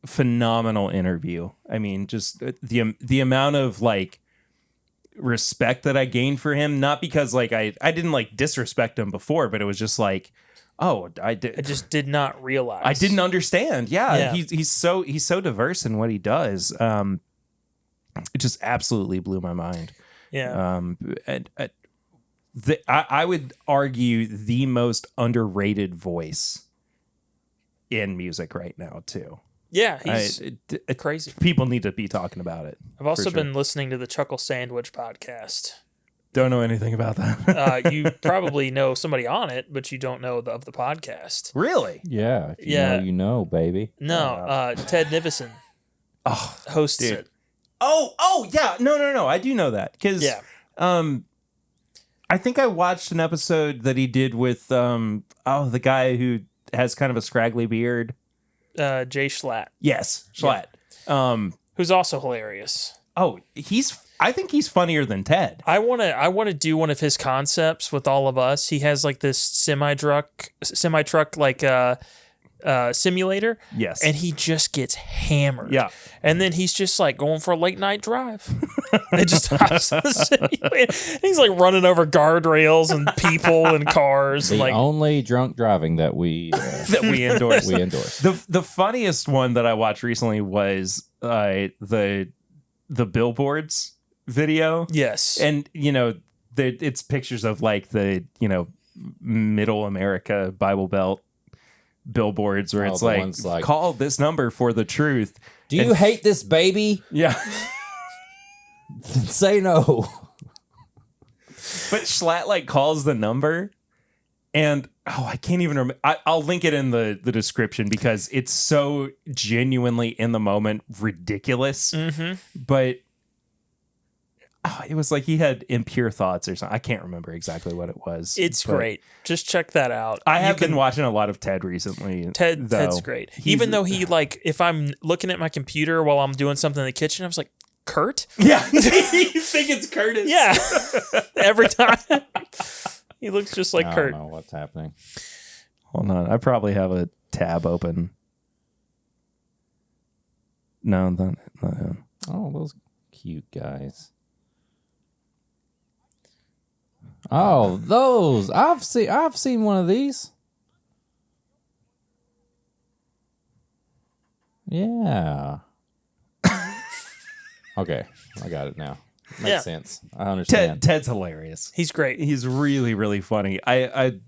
phenomenal interview. I mean, just the amount of like respect that I gained for him, not because like I didn't like disrespect him before, but it was just like, oh, I just did not realize. I didn't understand. Yeah. Yeah. He's so diverse in what he does. It just absolutely blew my mind. Yeah. I would argue the most underrated voice in music right now too. Yeah, he's crazy. People need to be talking about it. I've also been listening to the Chuckle Sandwich podcast. Don't know anything about that. You probably know somebody on it, but you don't know of the podcast. Really? Yeah. If you know, you know, baby. No, Ted Nivison hosts it. Oh, yeah. No. I do know that because I think I watched an episode that he did with the guy who has kind of a scraggly beard. Jay Schlatt. Yes, Schlatt. Yeah. Who's also hilarious. Oh, I think he's funnier than Ted. I want to do one of his concepts with all of us. He has like this semi truck like simulator. Yes. And he just gets hammered. Yeah. And then he's just like going for a late night drive. It just stops in the simulator. He's like running over guardrails and people and cars. The and only drunk driving that we endorse. we endorse. The funniest one that I watched recently was the billboards video. Yes. And it's pictures of like the middle America Bible Belt billboards where it's like call this number for the truth. Do you hate this baby? Yeah. Say no. But Schlatt like calls the number and I can't even remember. I'll link it in the description because it's so genuinely in the moment ridiculous. Mm-hmm. But it was like he had impure thoughts or something. I can't remember exactly what it was. It's great. Just check that out. I have been watching a lot of Ted recently. Ted's great. Even though he like, if I'm looking at my computer while I'm doing something in the kitchen, I was like, Kurt? Yeah. You think it's Curtis? Yeah. Every time. He looks just like Kurt. I don't know what's happening. Hold on. I probably have a tab open. No, not him. Oh, those cute guys. Oh, those. I've seen one of these. Yeah. Okay, I got it now. Makes sense. I understand. Ted's hilarious. He's great. He's really, really funny. I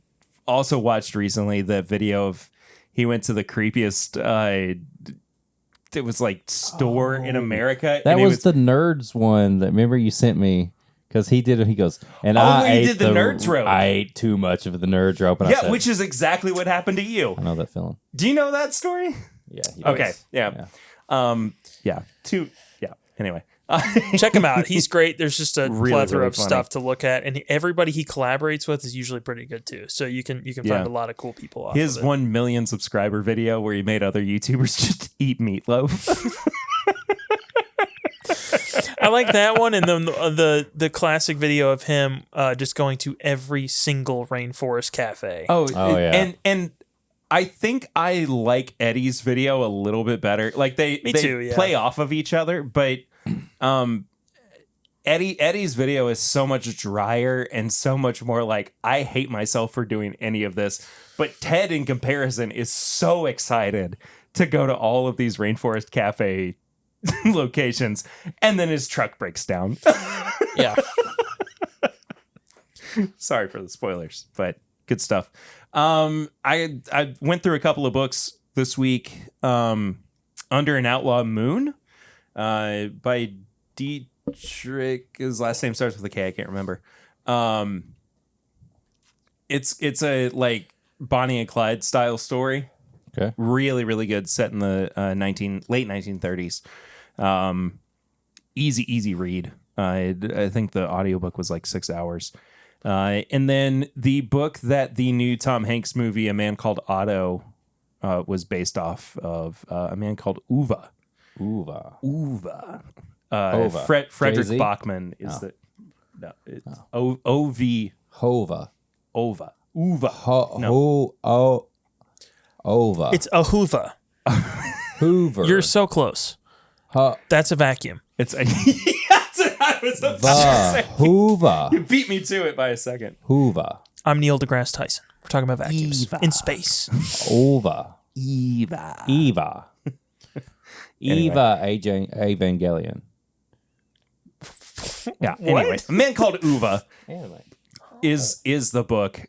also watched recently the video of he went to the creepiest it was like store in America. That was the Nerds one that remember you sent me. Because he did it, he goes, and I did the Nerds rope. I ate too much of the Nerds rope. And yeah, I said, which is exactly what happened to you. I know that feeling. Do you know that story? Yeah. Okay. Yeah. Anyway, check him out. He's great. There's just a plethora of funny stuff to look at, and everybody he collaborates with is usually pretty good too. So you can find a lot of cool people off his of it. 1 million subscriber video where he made other YouTubers just eat meatloaf. I like that one, and then the classic video of him just going to every single rainforest cafe. Oh yeah. And I think I like Eddie's video a little bit better. Like they play off of each other, but Eddie's video is so much drier and so much more like I hate myself for doing any of this. But Ted, in comparison, is so excited to go to all of these rainforest cafe locations, and then his truck breaks down. Yeah. Sorry for the spoilers, but good stuff. I went through a couple of books this week. Under an Outlaw Moon, by Dietrich. His last name starts with a K. I can't remember. It's a like Bonnie and Clyde style story. Okay. Really, really good. Set in the late 1930s. Easy read. I think the audiobook was like 6 hours. And then the book that the new Tom Hanks movie, A Man Called Otto, was based off of, a man called Uva. Frederick Jay-Z? Bachman is it's O-V. Hova. Ova. Uva. Ova. It's a Hoover. Hoover. You're so close. That's a vacuum. It's a, that's what I I was about to say. Hoover. You beat me to it by a second. Hoover. I'm Neil deGrasse Tyson. We're talking about vacuums in space. Over. Eva. Eva. Eva Evangelion. Yeah. Anyway, A Man Called Uva Anyway. is the book.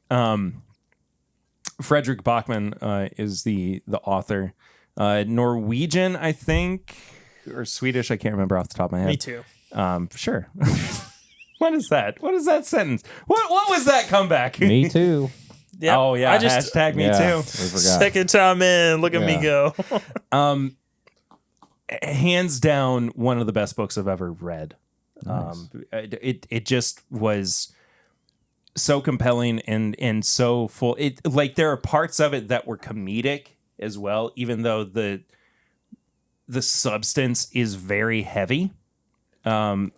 Frederick Bachman is the author. Norwegian, I think, or Swedish. I can't remember off the top of my head. Me too. Sure. What is that? What is that sentence? What was that comeback? Me too. Yep. Oh yeah. I just Hashtag me Yeah, too. we forgot. second time in. Look at me Yeah. go. Hands down, one of the best books I've ever read. Nice. It just was so compelling and so full. It like there are parts of it that were comedic as well, even though the substance is very heavy. The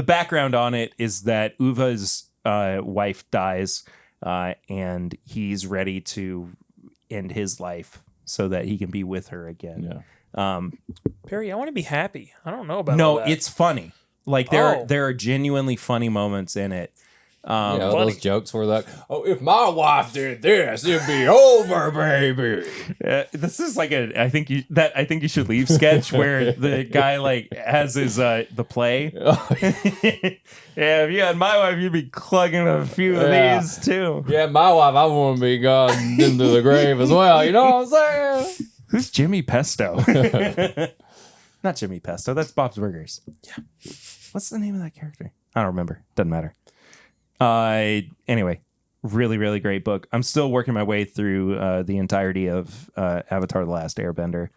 background on it is that Uva's wife dies, and he's ready to end his life so that he can be with her again. Yeah. Perry, I want to be happy. I don't know about all No, that. it's funny. Like there are genuinely funny moments in it. Those jokes were like, oh, if my wife did this, it'd be over, baby. This is like I think you should leave sketch where the guy like has his the play. Yeah, if you had my wife, you'd be clugging a few of these too. Yeah, my wife, I want to be gone into the grave as well. You know what I'm saying? Who's Jimmy Pesto? Not Jimmy Pesto. That's Bob's Burgers. Yeah. What's the name of that character? I don't remember. Doesn't matter. Anyway, really, really great book. I'm still working my way through the entirety of Avatar: The Last Airbender,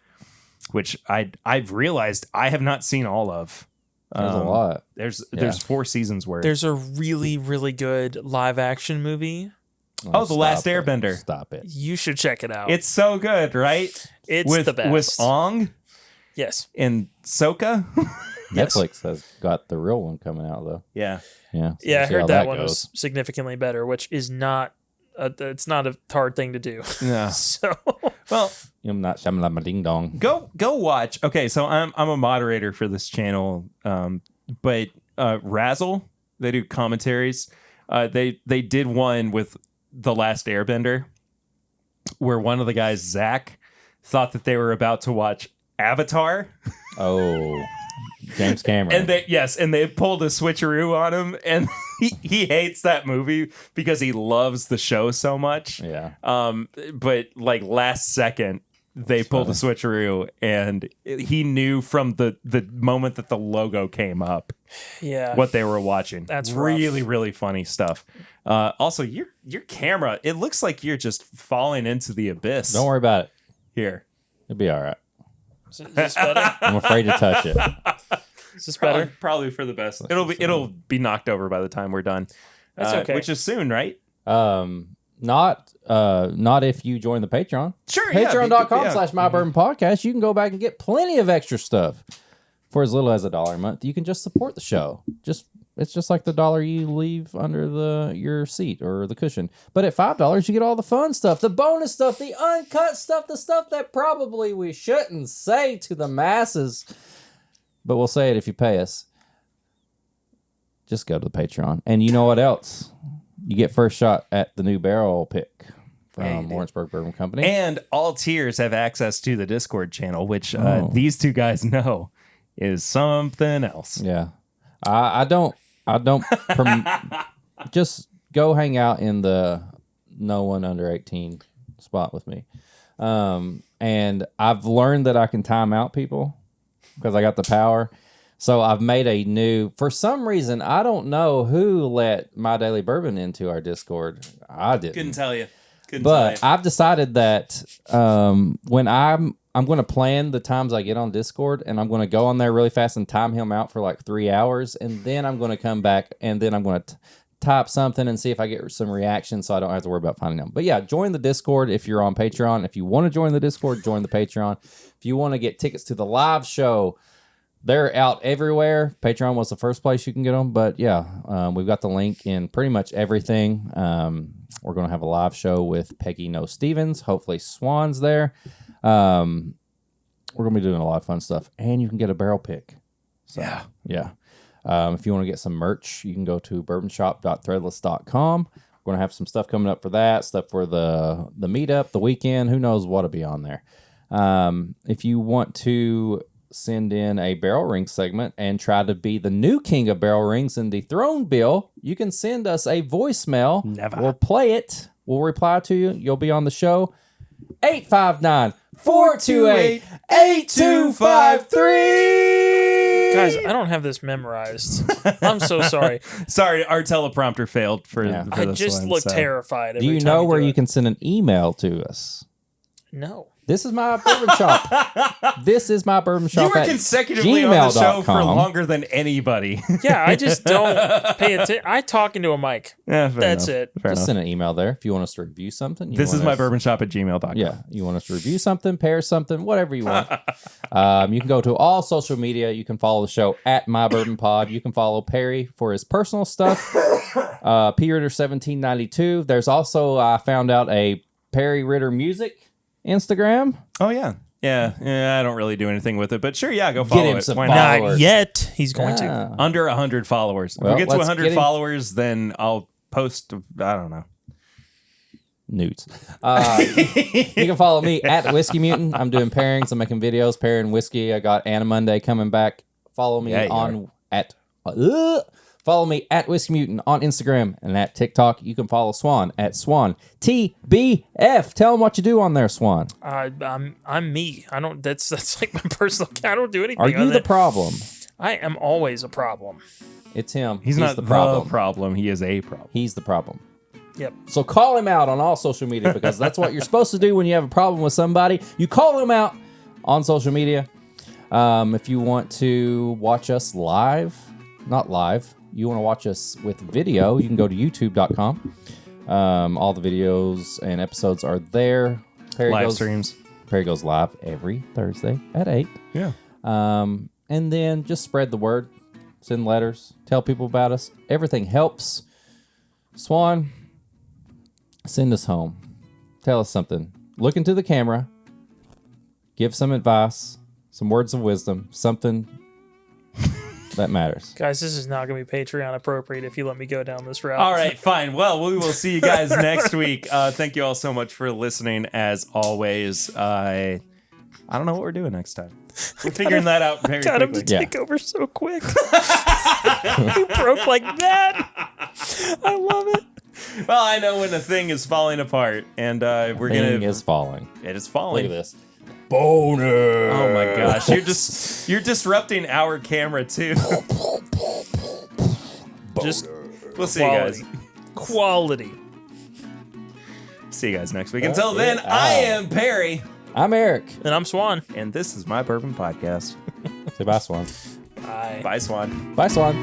which I've realized I have not seen all of. There's a lot. There's 4 seasons worth. There's a really, really good live action movie. The Last Stop it. Airbender. Stop it. You should check it out. It's so good, right? It's the best. With Ong Yes. and Sokka. Netflix has got the real one coming out, though. Yeah. Yeah. So Yeah, I we'll see how heard that one goes. was significantly better, which is not. It's not a hard thing to do. Yeah. So, Well, I'm not shamalama ding dong. go watch. Okay, so I'm a moderator for this channel, but Razzle, they do commentaries. They did one with The Last Airbender, where one of the guys, Zach, thought that they were about to watch Avatar, Oh, James Cameron. and they pulled a switcheroo on him, and he hates that movie because he loves the show so much. Yeah. But like last second, they pulled a switcheroo, and he knew from the moment that the logo came up yeah. what they were watching. That's rough. really, really funny stuff. Also, your camera, it looks like you're just falling into the abyss. Don't worry about it. Here. It'll be all right. Is this better? I'm afraid to touch it. Is this better? Probably for the best. It'll be knocked over by the time we're done. That's okay. Which is soon, right? Not if you join the Patreon. Sure, yeah. Patreon.com/MyBourbonPodcast. You can go back and get plenty of extra stuff for as little as $1 a month. You can just support the show. It's just like the $1 you leave under your seat or the cushion. But at $5, you get all the fun stuff, the bonus stuff, the uncut stuff, the stuff that probably we shouldn't say to the masses. But we'll say it if you pay us. Just go to the Patreon. And you know what else? You get first shot at the new barrel pick from Harrodsburg Bourbon Company. And all tiers have access to the Discord channel, which these two guys know is something else. Yeah. I don't just go hang out in the no one under 18 spot with me. And I've learned that I can time out people because I got the power. So I've made for some reason, I don't know who let My Daily Bourbon into our Discord. I didn't. Couldn't tell you. But I've decided that when I'm going to plan the times I get on Discord, and I'm going to go on there really fast and time him out for like 3 hours, and then I'm going to come back, and then I'm going to type something and see if I get some reaction so I don't have to worry about finding them. But yeah, join the Discord if you're on Patreon. If you want to join the Discord, join the Patreon. If you want to get tickets to the live show, they're out everywhere. Patreon was the first place you can get them. But yeah, we've got the link in pretty much everything. We're going to have a live show with Peggy No Stevens. Hopefully Swan's there. We're going to be doing a lot of fun stuff. And you can get a barrel pick So, yeah. If you want to get some merch, you can go to bourbonshop.threadless.com. We're going to have some stuff coming up for that, stuff for the meetup, the weekend. Who knows what'll be on there. If you want to send in a barrel ring segment and try to be the new king of barrel rings and dethrone Bill, you can send us a voicemail. Never. We'll play it. We'll reply to you. You'll be on the show. 859-428-8253. Guys, I don't have this memorized. I'm so sorry. Sorry, our teleprompter failed for I this just one, look so. terrified. Do you know where you can send an email to us? No. This is my bourbon shop. This is my bourbon shop. You were at consecutively on the show for gmail.com. longer than anybody. Yeah, I just don't pay attention. I talk into a mic. Yeah, fair That's enough. it. Fair Just enough. send an email there if you want us to review something. This is my bourbon shop at gmail.com. Yeah, you want us to review something, pair something, whatever you want. You can go to all social media. You can follow the show at My Bourbon Pod. You can follow Perry for his personal stuff. P. Ritter 1792. There's also, I found out, a Perry Ritter Music Instagram. Oh, yeah. Yeah, I don't really do anything with it, but sure, yeah, go Get follow him it. some Why followers. not? Not yet. He's going to. Under 100 followers. Well, if we get to let's 100 get him- followers, then I'll post, I don't know. Nudes. You can follow me at Whiskey Mutant. I'm doing pairings. I'm making videos, pairing whiskey. I got Anna Monday coming back. Follow me follow me at Whiskey Mutant on Instagram and at TikTok. You can follow Swan at Swan TBF. Tell them what you do on there, Swan. I'm me. I don't. That's like my personal. I don't do anything. Are you the problem? I am always a problem. It's him. He's not the problem. the problem. He is a problem. He's the problem. Yep. So call him out on all social media because that's what you're supposed to do when you have a problem with somebody. You call him out on social media. If you want to watch us live, not live, you want to watch us with video, you can go to youtube.com. All the videos and episodes are there. Live streams. Perry goes live every Thursday at 8. Yeah. And then just spread the word. Send letters. Tell people about us. Everything helps. Swan, send us home. Tell us something. Look into the camera. Give some advice. Some words of wisdom. Something that matters. Guys, this is not going to be Patreon appropriate if you let me go down this route. All right, fine. Well, we will see you guys next week. Thank you all so much for listening, as always. I don't know what we're doing next time. We're figuring that out very Got him quickly. to take over so quick. He broke like that. I love it. Well, I know when a thing is falling apart, and we're Thing gonna. is falling. It is Look falling. at this. Boner. Oh my gosh, you're disrupting our camera too. Just We'll see you guys. Quality. See you guys next week. Until then, I am Perry, I'm Eric. And I'm Swan. and this is my Bourbon Podcast. Say bye, Swan. Bye. Bye, Swan. Bye, Swan.